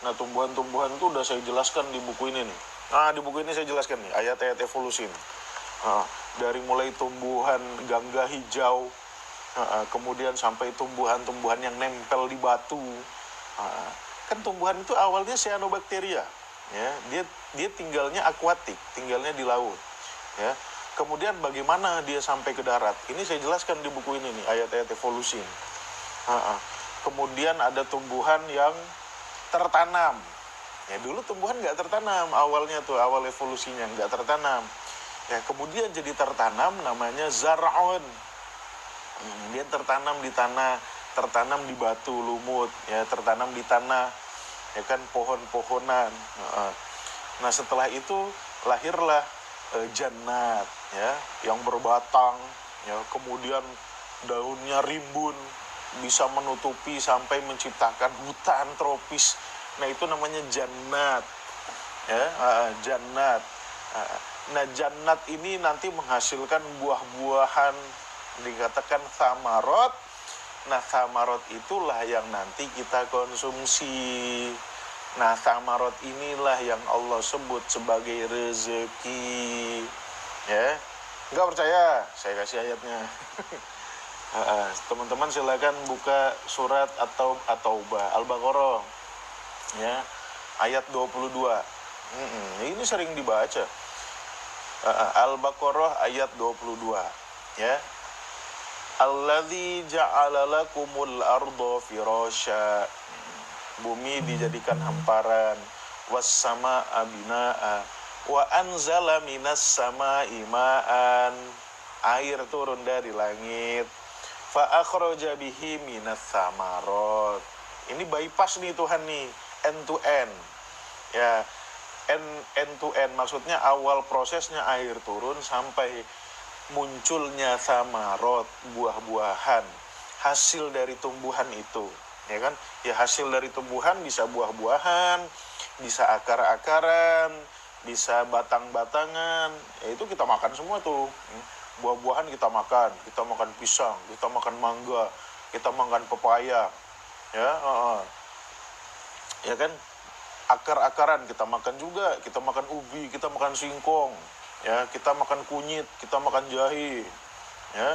Nah, tumbuhan-tumbuhan itu udah saya jelaskan di buku ini nih. Nah, di buku ini saya jelaskan nih, ayat-ayat evolusi. Dari mulai tumbuhan gangga hijau, kemudian sampai tumbuhan-tumbuhan yang nempel di batu. Kan tumbuhan itu awalnya cyanobacteria. Ya, dia tinggalnya akuatik, tinggalnya di laut. Ya. Kemudian bagaimana dia sampai ke darat? Ini saya jelaskan di buku ini nih, ayat-ayat evolusi. Kemudian ada tumbuhan yang tertanam. Ya, dulu tumbuhan nggak tertanam awalnya tuh, awal evolusinya nggak tertanam. Ya, kemudian jadi tertanam namanya zar'un. Dia tertanam di tanah, tertanam di batu lumut, ya, tertanam di tanah, ya kan, pohon-pohonan. Nah, setelah itu lahirlah jannat, ya, yang berbatang, ya, kemudian daunnya rimbun, bisa menutupi sampai menciptakan hutan tropis. Nah, itu namanya jannat, ya, jannat. Nah, jannat ini nanti menghasilkan buah-buahan, dikatakan thamarot. Nah, thamarot itulah yang nanti kita konsumsi. Nah, thamarot inilah yang Allah sebut sebagai rezeki. Ya, nggak percaya? Saya kasih ayatnya. Teman-teman silakan buka surat atau Al-Baqarah. Ya, ayat 22. Ini sering dibaca. Al-Baqarah ayat 22. Ya. Alladzi ja'ala lakumul arda firasya. Bumi dijadikan hamparan. Was-samaa'a binaa'a. Wa anzala minas samaa'i ma'an. Air turun dari langit. Fa akhraja bihi minas samarot. Ini bypass nih Tuhan nih, end to end. Ya, end to end maksudnya awal prosesnya air turun sampai munculnya samarot, buah-buahan, hasil dari tumbuhan itu, ya kan? Ya, hasil dari tumbuhan bisa buah-buahan, bisa akar-akaran, bisa batang-batangan. Ya, itu kita makan semua tuh. Buah-buahan kita makan pisang, kita makan mangga, kita makan pepaya. Ya, ya kan? Akar-akaran kita makan juga, kita makan ubi, kita makan singkong, ya, kita makan kunyit, kita makan jahe, ya,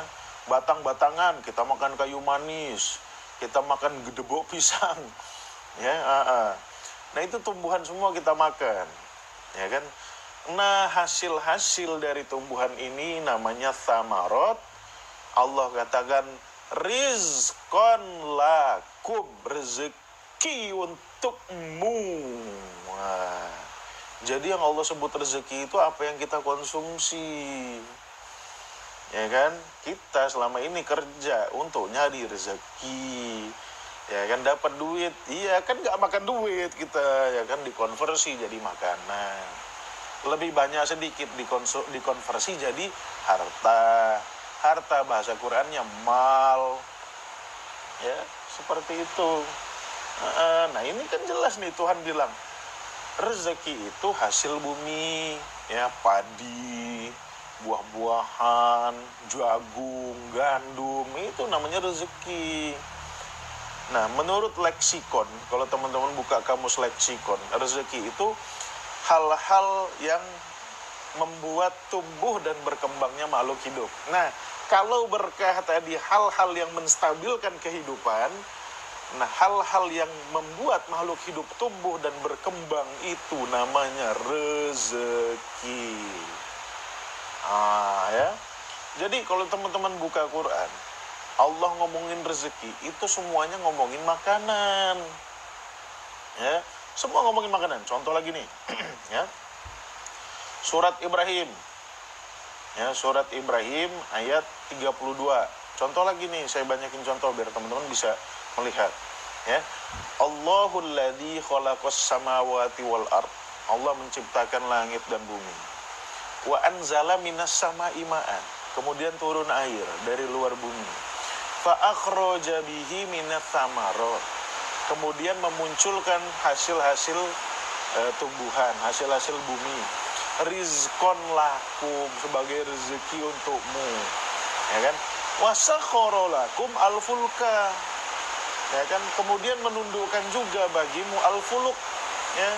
batang-batangan kita makan kayu manis, kita makan gedebok pisang, ya. Nah, itu tumbuhan semua kita makan, ya kan. Nah, hasil-hasil dari tumbuhan ini namanya thamarot. Allah katakan rizqan lakum, rezeki untukmu. Wah. Jadi yang Allah sebut rezeki itu apa yang kita konsumsi. Ya kan? Kita selama ini kerja untuk nyari rezeki. Ya kan, dapat duit. Iya kan, nggak makan duit kita, ya kan, dikonversi jadi makanan. Lebih banyak sedikit dikonversi jadi harta. Harta bahasa Qur'annya mal. Ya, seperti itu. Nah ini kan jelas nih Tuhan bilang, rezeki itu hasil bumi, ya padi, buah-buahan, jagung, gandum, itu namanya rezeki. Nah, menurut leksikon, kalau teman-teman buka kamus leksikon, rezeki itu hal-hal yang membuat tumbuh dan berkembangnya makhluk hidup. Nah, kalau berkah tadi hal-hal yang menstabilkan kehidupan, nah hal-hal yang membuat makhluk hidup tumbuh dan berkembang itu namanya rezeki. Ya. Jadi kalau teman-teman buka Quran, Allah ngomongin rezeki, itu semuanya ngomongin makanan. Ya, semua ngomongin makanan. Contoh lagi nih, ya. Surat Ibrahim. Ya, surat Ibrahim ayat 32. Contoh lagi nih, saya banyakin contoh biar teman-teman bisa melihat. Ya. Allahul ladzi khalaqas samawati wal ard. Allah menciptakan langit dan bumi. Wa anzala minas sama'i ma'an. Kemudian turun air dari luar bumi. Fa akhraja bihi minats thamarot. Kemudian memunculkan hasil-hasil tumbuhan, hasil-hasil bumi. Rizqon lakum, sebagai rezeki untukmu, ya kan? Wasakhara lakum al-fulka, ya kan? Kemudian menundukkan juga bagimu al-fuluk, ya,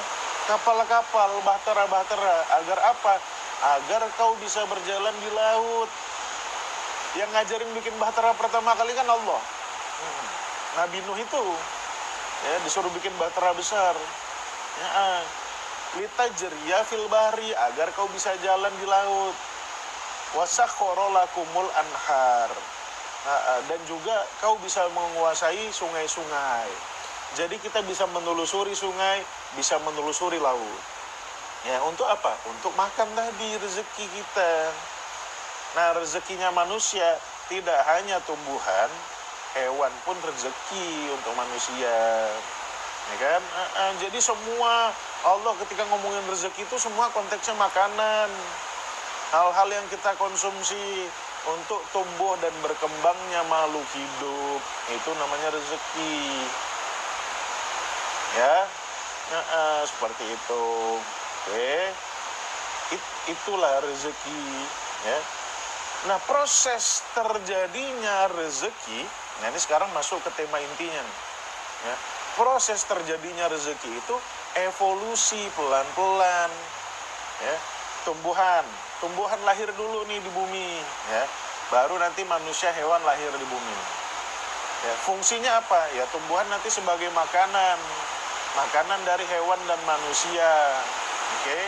kapal-kapal, bahtera-bahtera. Agar apa? Agar kau bisa berjalan di laut. Yang ngajarin bikin bahtera pertama kali kan Allah. Nabi Nuh itu, ya, disuruh bikin bahtera besar. Ya, litajriya fil bahri, agar kau bisa jalan di laut. Wasakhkhara lakumul anhar. Dan juga kau bisa menguasai sungai-sungai. Jadi kita bisa menelusuri sungai, bisa menelusuri laut. Ya, untuk apa? Untuk makan tadi rezeki kita. Nah, rezekinya manusia tidak hanya tumbuhan, hewan pun rezeki untuk manusia. Ya kan? Jadi semua Allah ketika ngomongin rezeki itu semua konteksnya makanan. Hal-hal yang kita konsumsi untuk tumbuh dan berkembangnya makhluk hidup, itu namanya rezeki. Ya. Seperti itu. Oke. Itulah rezeki, ya. Nah, proses terjadinya rezeki, nah ini sekarang masuk ke tema intinya nih. Ya. Proses terjadinya rezeki itu evolusi pelan-pelan, ya. Tumbuhan lahir dulu nih di bumi, ya. Baru nanti manusia, hewan lahir di bumi. Ya, fungsinya apa? Ya, tumbuhan nanti sebagai makanan dari hewan dan manusia. Oke.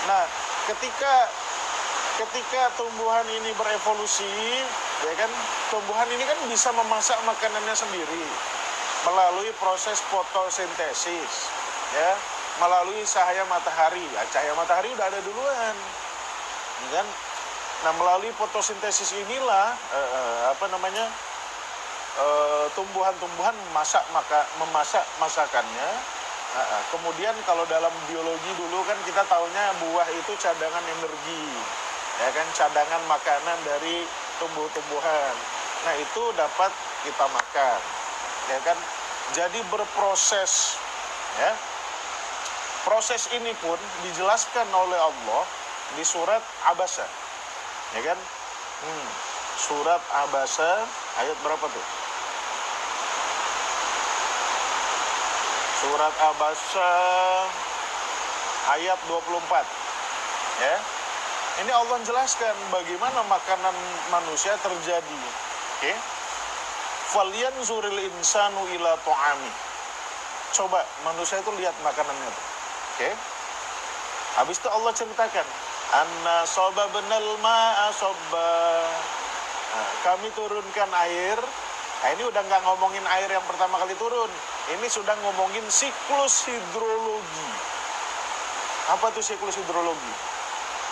Nah, ketika tumbuhan ini berevolusi, ya kan, tumbuhan ini kan bisa memasak makanannya sendiri melalui proses fotosintesis, ya, melalui cahaya matahari. Ya, cahaya matahari udah ada duluan, kan? Nah, melalui fotosintesis inilah tumbuhan-tumbuhan memasak masakannya. Kemudian kalau dalam biologi dulu kan kita taunya buah itu cadangan energi, ya kan, cadangan makanan dari tumbuh-tumbuhan. Nah, itu dapat kita makan, ya kan. Jadi berproses, ya. Proses ini pun dijelaskan oleh Allah di surat Abasa, ya kan. Surat Abasa ayat berapa tuh? Surat Abasa ayat 24, ya. Ini Allah jelaskan bagaimana makanan manusia terjadi. Oke. Falyanzuril insanu ila ta'ami. Coba manusia itu lihat makanannya tuh. Oke. Habis itu Allah ceritakan, anna sababnal ma'a sabba. Nah, kami turunkan air. Nah, ini udah nggak ngomongin air yang pertama kali turun. Ini sudah ngomongin siklus hidrologi. Apa tuh siklus hidrologi?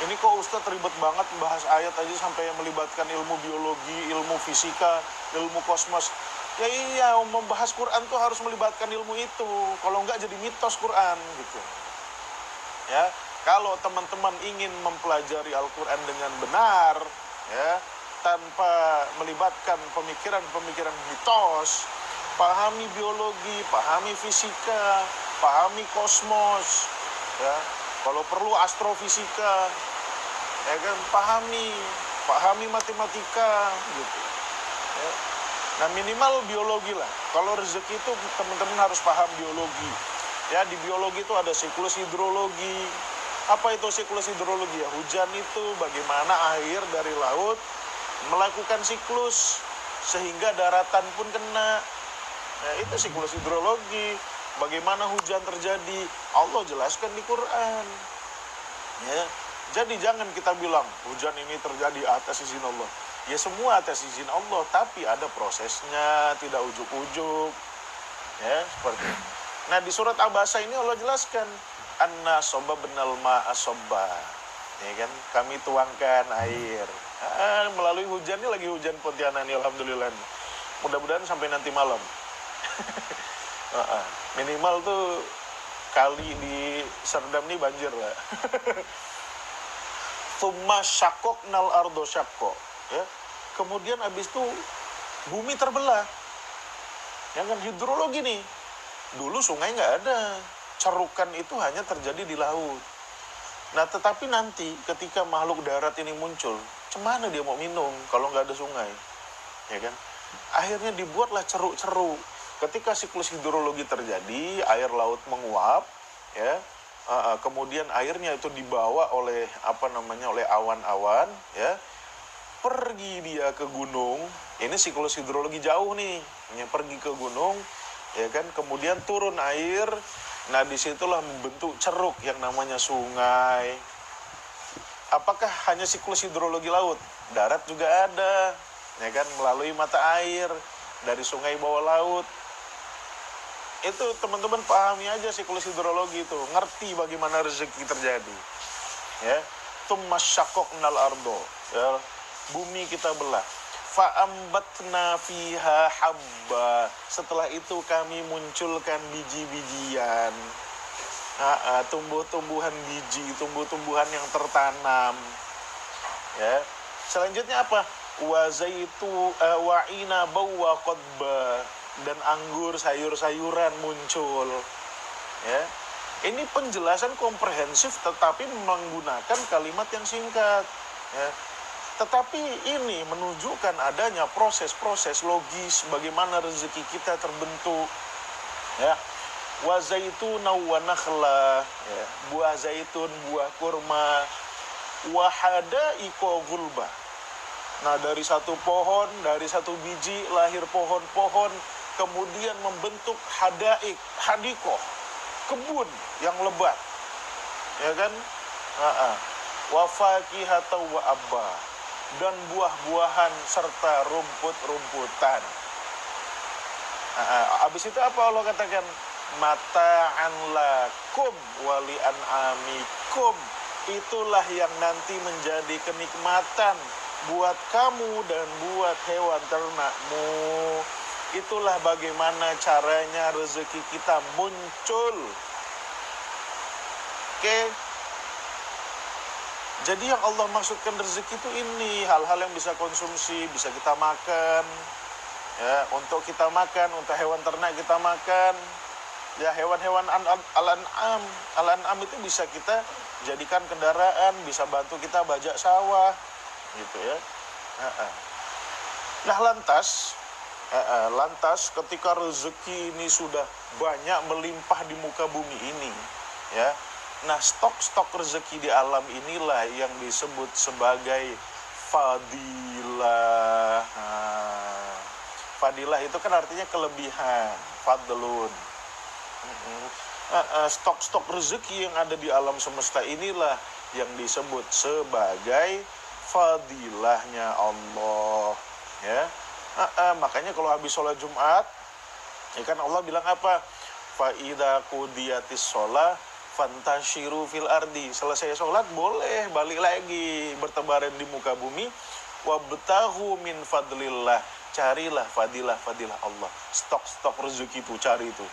Ini kok Ustadz ribet banget bahas ayat aja sampai yang melibatkan ilmu biologi, ilmu fisika, ilmu kosmos. Ya iya, membahas Quran tuh harus melibatkan ilmu itu. Kalau enggak jadi mitos Quran gitu. Ya, kalau teman-teman ingin mempelajari Al-Quran dengan benar, ya, tanpa melibatkan pemikiran-pemikiran mitos, pahami biologi, pahami fisika, pahami kosmos, ya. Kalau perlu astrofisika, ya kan, pahami matematika, gitu. Ya. Nah minimal biologi lah. Kalau rezeki itu teman-teman harus paham biologi. Ya di biologi itu ada siklus hidrologi. Apa itu siklus hidrologi? Ya hujan itu bagaimana air dari laut melakukan siklus sehingga daratan pun kena. Nah, itu siklus hidrologi. Bagaimana hujan terjadi? Allah jelaskan di Quran. Ya. Jadi jangan kita bilang hujan ini terjadi atas izin Allah. Ya semua atas izin Allah, tapi ada prosesnya, tidak ujuk-ujuk. Ya, seperti itu. Nah, di surat Abasa ini Allah jelaskan, anna sobabnal ma'a sobba. Ya kan? Kami tuangkan air. Melalui hujan ini lagi hujan Pontianak ini, alhamdulillah. Mudah-mudahan sampai nanti malam. Minimal tuh kali di Serdam ini banjir lah. Tsumma syaqaqnal ardo syaqqa. Ya. Kemudian habis itu bumi terbelah. Ya kan, hidrologi nih. Dulu sungai nggak ada. Cerukan itu hanya terjadi di laut. Nah, tetapi nanti ketika makhluk darat ini muncul, cemana dia mau minum kalau nggak ada sungai? Ya kan? Akhirnya dibuatlah ceruk-ceruk. Ketika siklus hidrologi terjadi, air laut menguap, ya. Kemudian airnya itu dibawa oleh oleh awan-awan, ya. Pergi dia ke gunung. Ini siklus hidrologi jauh nih. Pergi ke gunung, ya kan? Kemudian turun air. Nah, disitulah membentuk ceruk yang namanya sungai. Apakah hanya siklus hidrologi laut? Darat juga ada, ya kan? Melalui mata air dari sungai bawah laut. Itu teman-teman pahami aja siklus hidrologi itu, ngerti bagaimana rezeki terjadi. Ya, tsumma syaqqaqnal ardo, ya, bumi kita belah. Fa'ambatna fiha habba. Setelah itu kami munculkan biji-bijian. Tumbuh-tumbuhan biji, tumbuh-tumbuhan yang tertanam. Ya. Selanjutnya apa? Wa zaitu wa inabaw wa qadba. Dan anggur, sayur-sayuran muncul. Ya. Ini penjelasan komprehensif tetapi menggunakan kalimat yang singkat. Ya. Tetapi ini menunjukkan adanya proses-proses logis bagaimana rezeki kita terbentuk. Ya. Wa zaitun wa nakhla, ya. Buah zaitun, buah kurma, wa hadaiqa ghulba. Nah, dari satu pohon, dari satu biji lahir pohon-pohon, kemudian membentuk hadikoh, kebun yang lebat, ya kan? Wa fakihata wa abba, dan buah-buahan serta rumput-rumputan. Habis itu apa Allah katakan? Mata'an lakum wali an'amikum. Itulah yang nanti menjadi kenikmatan buat kamu dan buat hewan ternakmu. Itulah bagaimana caranya rezeki kita muncul. Oke. Jadi yang Allah maksudkan rezeki itu ini, hal-hal yang bisa konsumsi, bisa kita makan. Ya, untuk kita makan, untuk hewan ternak kita makan. Ya, hewan-hewan al-an'am itu bisa kita jadikan kendaraan, bisa bantu kita bajak sawah, gitu ya. Nah, lantas ketika rezeki ini sudah banyak melimpah di muka bumi ini, ya. Nah, stok-stok rezeki di alam inilah yang disebut sebagai fadilah. Fadilah itu kan artinya kelebihan, fadlun. Stok-stok rezeki yang ada di alam semesta inilah yang disebut sebagai fadilahnya Allah, ya. Makanya kalau habis sholat Jumat, ya kan Allah bilang apa? Fa idza qudiyatis shalah fantashiru fil ardi. Selesai sholat boleh balik lagi bertebaran di muka bumi. Wabtahu min fadlillah. Carilah fadilah Allah. Stok-stok rezeki itu cari itu.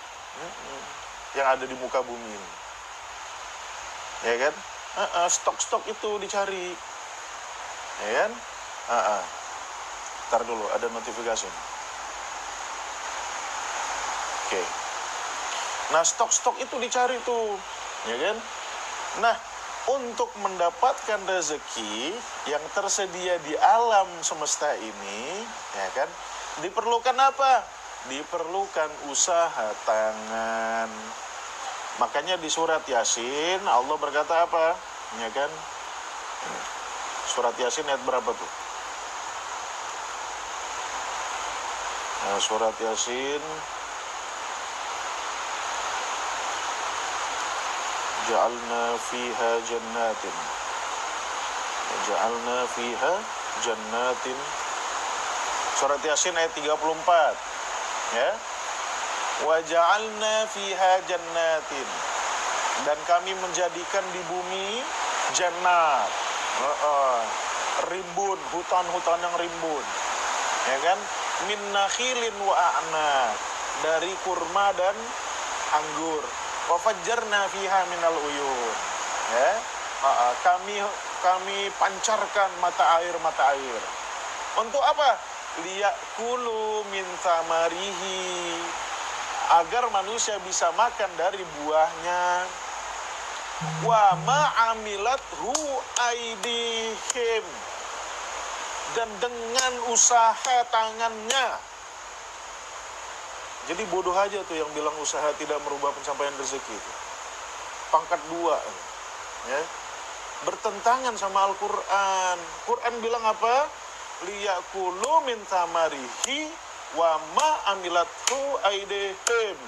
Yang ada di muka bumi ini. Ya kan? Stok-stok itu dicari. Ya kan? Ntar dulu, ada notifikasi. Oke. Nah, stok-stok itu dicari tuh, ya kan? Nah, untuk mendapatkan rezeki yang tersedia di alam semesta ini, ya kan? Diperlukan apa? Diperlukan usaha tangan. Makanya di surat Yasin Allah berkata apa? Ya kan? Surat Yasin ayat berapa tuh? Nah, surat Yasin ja'alna fiha jannatin. Ja'alna fiha jannatin. Surat Yasin ayat 34. Ya. Wa ja'alna fiha jannatin. Dan kami menjadikan di bumi jannat. Rimbun, hutan-hutan yang rimbun. Ya kan? Min nakhilin wa a'nab. Dari kurma dan anggur. Wa fajjarna fiha minal uyun. Ya. Kami pancarkan mata air. Untuk apa? Liyakulu min samarihi, agar manusia bisa makan dari buahnya. Wa ma'amilathu aidihim, dan dengan usaha tangannya. Jadi bodoh aja tuh yang bilang usaha tidak merubah pencapaian rezeki itu. Pangkat 2. Ya. Bertentangan sama Al-Quran. Quran bilang apa? Liyakulu min samarihi wa ma'amilathu aidihim.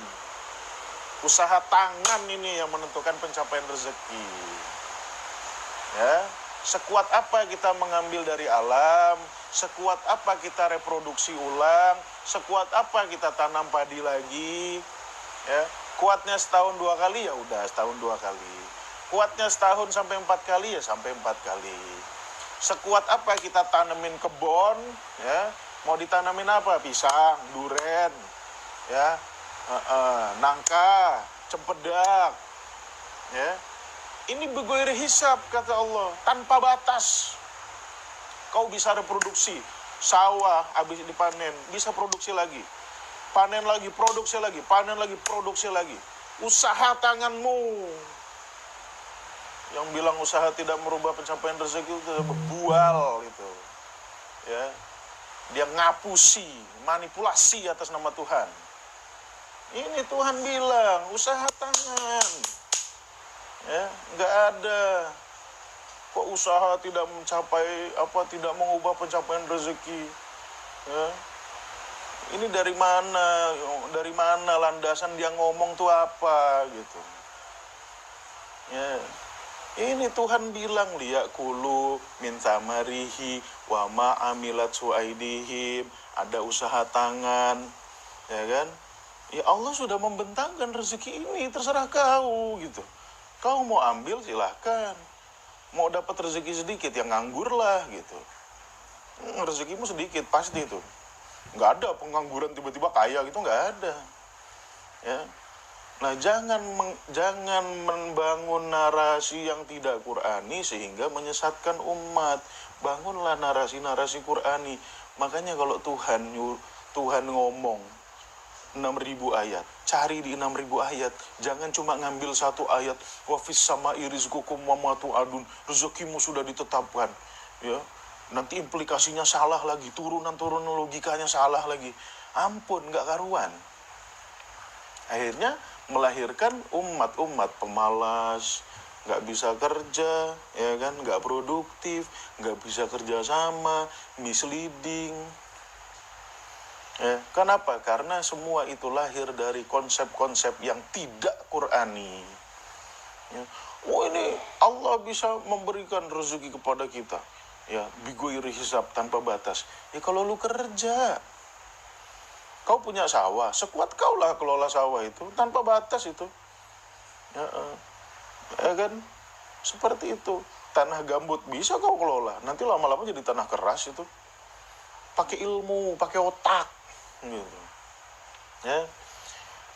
Usaha tangan ini yang menentukan pencapaian rezeki. Ya. Sekuat apa kita mengambil dari alam, sekuat apa kita reproduksi ulang, sekuat apa kita tanam padi lagi, ya. Kuatnya setahun 2 kali, ya udah setahun 2 kali. Kuatnya setahun sampai 4 kali, ya sampai 4 kali. Sekuat apa kita tanemin kebon, ya. Mau ditanamin apa? Pisang, duren, ya, nangka, cempedak, ya. Ini begoir hisab, kata Allah, tanpa batas. Kau bisa reproduksi. Sawah habis dipanen, bisa produksi lagi. Panen lagi, produksi lagi. Panen lagi, produksi lagi. Usaha tanganmu. Yang bilang usaha tidak merubah pencapaian rezeki itu bual itu. Ya. Dia ngapusi, manipulasi atas nama Tuhan. Ini Tuhan bilang, usaha tangan. Ya, nggak ada. Kok usaha tidak mencapai tidak mengubah pencapaian rezeki? Ya. Ini dari mana? Dari mana landasan dia ngomong tuh apa gitu? Ya. Ini Tuhan bilang liyakulu min samarihi wa ma amilat suaidihim, ada usaha tangan, ya kan? Ya Allah sudah membentangkan rezeki ini, terserah kau gitu. Kau mau ambil silahkan. Mau dapat rezeki sedikit, ya nganggur lah gitu. Rezekimu sedikit, pasti itu. Nggak ada pengangguran tiba-tiba kaya gitu, nggak ada. Ya. Nah, jangan membangun narasi yang tidak Qur'ani sehingga menyesatkan umat. Bangunlah narasi-narasi Qur'ani. Makanya kalau Tuhan ngomong 6.000 ayat, cari di 6.000 ayat, jangan cuma ngambil satu ayat, wa fis sama'i rizqukum wa ma tu'adun, rezekimu sudah ditetapkan, ya. Nanti implikasinya salah lagi, turunan logikanya salah lagi. Ampun, nggak karuan. Akhirnya melahirkan umat pemalas, nggak bisa kerja, ya kan, nggak produktif, nggak bisa kerja sama, misleading. Ya, kenapa? Karena semua itu lahir dari konsep-konsep yang tidak Qur'ani. Ya. Oh, ini Allah bisa memberikan rezeki kepada kita, ya, bigoiri hisab, tanpa batas. Ya kalau lu kerja, kau punya sawah, sekuat kau lah kelola sawah itu, tanpa batas itu. Ya kan? Seperti itu. Tanah gambut bisa kau kelola, nanti lama-lama jadi tanah keras itu. Pakai ilmu, pakai otak. Gitu. Ya.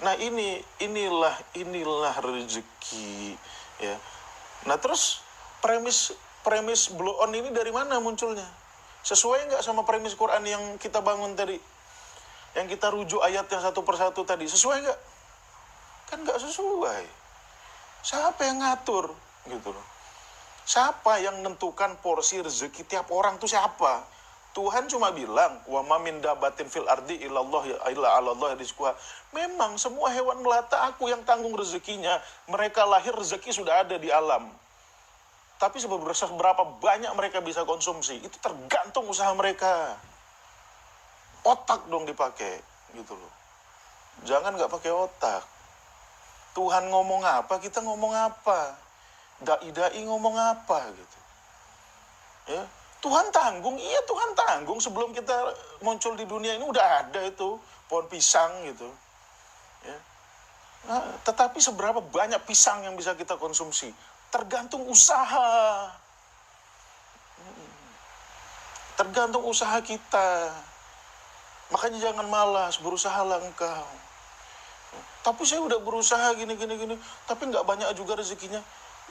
Nah, inilah rezeki, ya. Nah, terus premis blow on ini dari mana munculnya? Sesuai nggak sama premis Quran yang kita bangun tadi? yang kita rujuk ayatnya satu persatu tadi, sesuai nggak? Kan nggak sesuai. Siapa yang ngatur? Gitu loh. Siapa yang menentukan porsi rezeki tiap orang tuh siapa? Tuhan cuma bilang, wa ma min dabatin fil ardi illallah illa 'alallah rizquha. Memang semua hewan melata aku yang tanggung rezekinya. Mereka lahir rezeki sudah ada di alam. Tapi seberapa banyak mereka bisa konsumsi, itu tergantung usaha mereka. Otak dong dipakai, gitu loh. Jangan nggak pakai otak. Tuhan ngomong apa, kita ngomong apa. Dai-dai ngomong apa, gitu. Ya, Tuhan tanggung, iya Tuhan tanggung. Sebelum kita muncul di dunia ini udah ada itu pohon pisang gitu. Ya. Nah, tetapi seberapa banyak pisang yang bisa kita konsumsi tergantung usaha. Tergantung usaha kita. Makanya jangan malas, berusahalah engkau. Tapi saya udah berusaha gini, tapi nggak banyak juga rezekinya.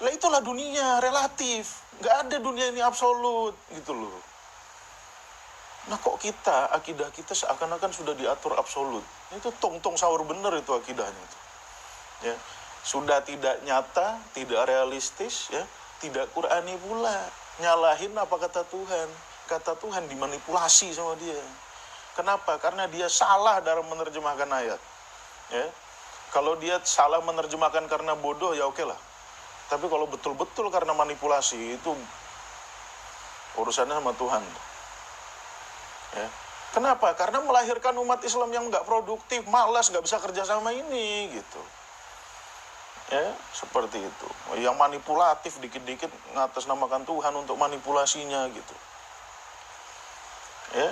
Lah itulah dunia, relatif. Nggak ada dunia ini absolut, gitu loh. Nah kok kita, akidah kita seakan-akan sudah diatur absolut. Itu tong-tong sahur bener itu akidahnya. Itu. Ya. Sudah tidak nyata, tidak realistis, ya, tidak Qur'ani pula. Nyalahin apa kata Tuhan. Kata Tuhan dimanipulasi sama dia. Kenapa? Karena dia salah dalam menerjemahkan ayat. Ya. Kalau dia salah menerjemahkan karena bodoh, ya oke lah. Tapi kalau betul-betul karena manipulasi, itu urusannya sama Tuhan. Ya. Kenapa? Karena melahirkan umat Islam yang nggak produktif, malas, nggak bisa kerja sama ini, gitu. Ya, seperti itu. Yang manipulatif dikit-dikit ngatasnamakan Tuhan untuk manipulasinya, gitu. Ya.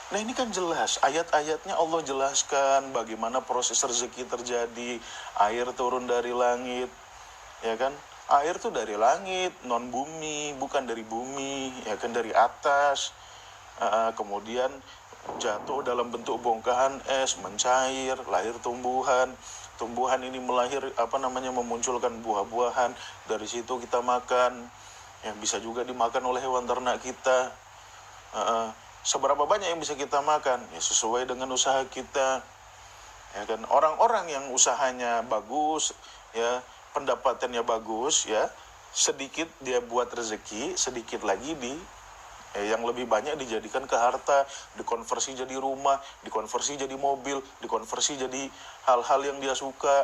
Nah ini kan jelas, ayat-ayatnya Allah jelaskan bagaimana proses rezeki terjadi, air turun dari langit, ya kan? Air tuh dari langit, non bumi, bukan dari bumi, ya kan, dari atas. Kemudian jatuh dalam bentuk bongkahan es, mencair, lahir tumbuhan. Tumbuhan ini memunculkan buah-buahan, dari situ kita makan. Yang bisa juga dimakan oleh hewan ternak kita. Seberapa banyak yang bisa kita makan? Ya sesuai dengan usaha kita. Ya kan, orang-orang yang usahanya bagus, ya, pendapatannya bagus, ya, sedikit dia buat rezeki, sedikit lagi yang lebih banyak dijadikan ke harta, dikonversi jadi rumah, dikonversi jadi mobil, dikonversi jadi hal-hal yang dia suka.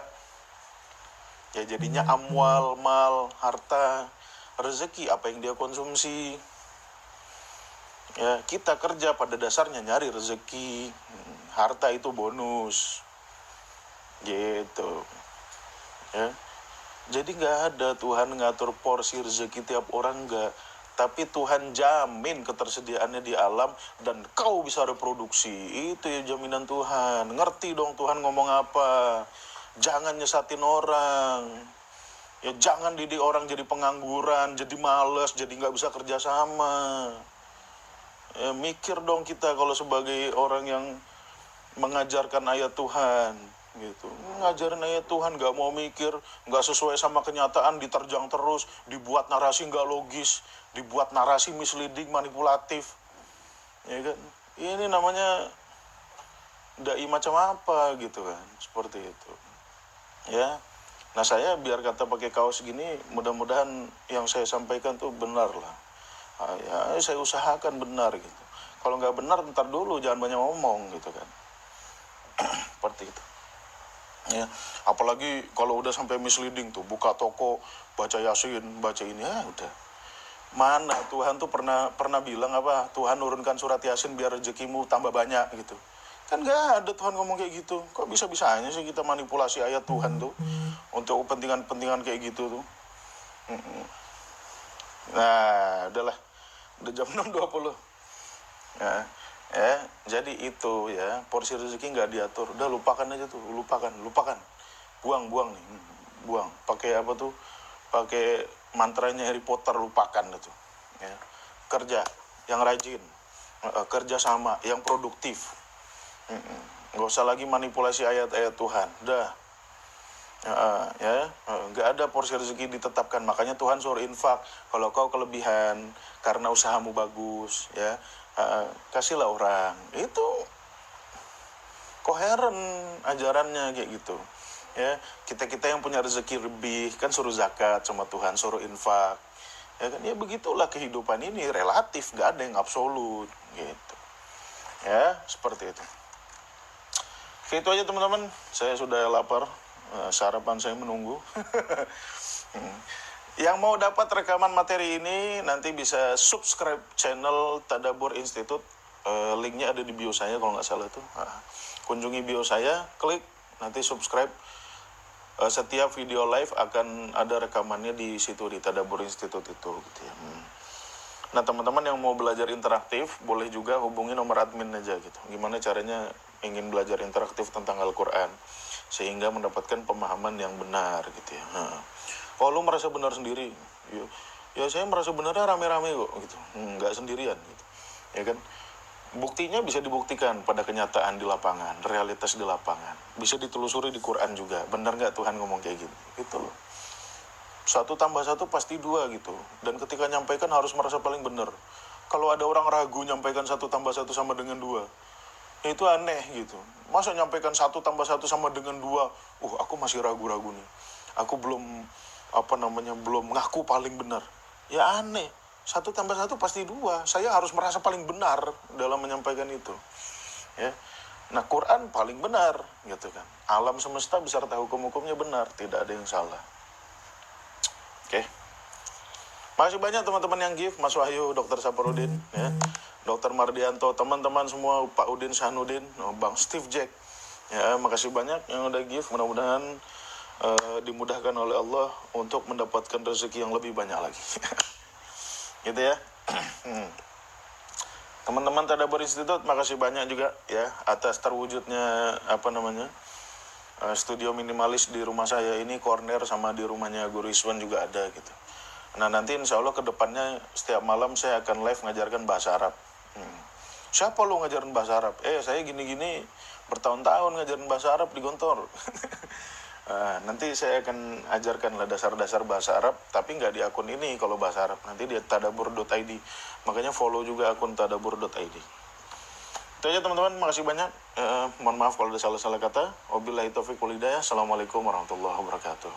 Ya jadinya amwal, mal, harta, rezeki apa yang dia konsumsi. Ya, kita kerja pada dasarnya nyari rezeki, harta itu bonus, gitu. Ya, jadi nggak ada Tuhan ngatur porsi rezeki tiap orang, nggak. Tapi Tuhan jamin ketersediaannya di alam dan kau bisa reproduksi. Itu ya jaminan Tuhan. Ngerti dong Tuhan ngomong apa. Jangan nyesatin orang. Ya jangan didik orang jadi pengangguran, jadi males, jadi nggak bisa kerja sama. Ya, mikir dong kita kalau sebagai orang yang mengajarkan ayat Tuhan, gitu. Ngajarin ayat Tuhan nggak mau mikir, nggak sesuai sama kenyataan, diterjang terus, dibuat narasi nggak logis, dibuat narasi misleading, manipulatif, ya kan? Ini namanya dai macam apa gitu kan, seperti itu. Ya, nah saya biar kata pakai kaos gini, mudah-mudahan yang saya sampaikan tuh benar lah. Ya saya usahakan benar gitu. Kalau nggak benar ntar dulu, jangan banyak ngomong gitu kan. Seperti itu. Ya, apalagi kalau udah sampai misleading tuh, buka toko, baca Yasin, baca ini, ya udah. Mana Tuhan tuh pernah bilang apa? Tuhan nurunkan surat Yasin biar rezekimu tambah banyak gitu. Kan nggak ada Tuhan ngomong kayak gitu. Kok bisa-bisanya sih kita manipulasi ayat Tuhan tuh untuk kepentingan kayak gitu tuh. Nah, udahlah. Udah jam 6.20. Ya, jadi itu ya, porsi rezeki nggak diatur. Udah lupakan aja tuh, lupakan. Buang nih, buang. Pakai apa tuh? Pakai mantranya Harry Potter, lupakan itu. Ya. Kerja yang rajin, kerja sama, yang produktif. Nggak usah lagi manipulasi ayat-ayat Tuhan. Udah. Nggak ada porsi rezeki ditetapkan, makanya Tuhan suruh infak. Kalau kau kelebihan karena usahamu bagus, ya, kasihlah orang. Itu koheren ajarannya kayak gitu. Ya, kita yang punya rezeki lebih kan suruh zakat sama Tuhan, suruh infak. Ya kan, ya begitulah kehidupan ini relatif, gak ada yang absolut gitu. Ya, seperti itu. Oke, itu aja teman-teman. Saya sudah lapar. Sarapan saya menunggu. Yang mau dapat rekaman materi ini nanti bisa subscribe channel Tadabbur Institute. Linknya ada di bio saya kalau nggak salah tuh. Kunjungi bio saya, klik, nanti subscribe. Setiap video live akan ada rekamannya di situ, di Tadabbur Institute itu. Gitu ya. Nah, teman-teman yang mau belajar interaktif, boleh juga hubungi nomor admin aja gitu. Gimana caranya ingin belajar interaktif tentang Al-Quran, sehingga mendapatkan pemahaman yang benar gitu ya. Kalau lu merasa benar sendiri, ya saya merasa benarnya rame-rame kok gitu, nggak sendirian gitu. Ya kan? Buktinya bisa dibuktikan pada kenyataan di lapangan, realitas di lapangan. Bisa ditelusuri di Quran juga. Benar nggak Tuhan ngomong kayak gini? Gitu loh. 1+1 pasti 2 gitu. Dan ketika nyampaikan harus merasa paling benar. Kalau ada orang ragu nyampaikan 1+1 sama dengan 2, ya itu aneh gitu. Masa nyampaikan 1+1 sama dengan 2, aku masih ragu-ragu nih. Aku belum belum ngaku paling benar. Ya aneh. 1+1 pasti 2. Saya harus merasa paling benar dalam menyampaikan itu. Ya. Nah, Quran paling benar gitu kan. Alam semesta beserta hukum-hukumnya benar, tidak ada yang salah. Oke. Makasih banyak teman-teman yang give, Mas Wahyu, Dr. Saparudin, ya. Dr. Mardianto, teman-teman semua, Pak Udin Syahnudin, Bang Steve Jack. Ya, makasih banyak yang udah give. Mudah-mudahan dimudahkan oleh Allah untuk mendapatkan rezeki yang lebih banyak lagi. Gitu ya. Teman-teman Tadabbur Institute, makasih banyak juga ya atas terwujudnya studio minimalis di rumah saya ini, corner, sama di rumahnya Guru Iswan juga ada gitu. Nah, nanti insya Allah ke depannya setiap malam saya akan live ngajarkan bahasa Arab. Siapa lo ngajarin bahasa Arab? Saya gini-gini bertahun-tahun ngajarin bahasa Arab di Gontor. Nanti saya akan ajarkan lah dasar-dasar bahasa Arab, tapi nggak di akun ini kalau bahasa Arab. Nanti di tadabbur.id. Makanya follow juga akun tadabbur.id. Itu aja teman-teman, makasih banyak. Mohon maaf kalau ada salah-salah kata. Wabillahi taufiq wal hidayah. Assalamualaikum warahmatullahi wabarakatuh.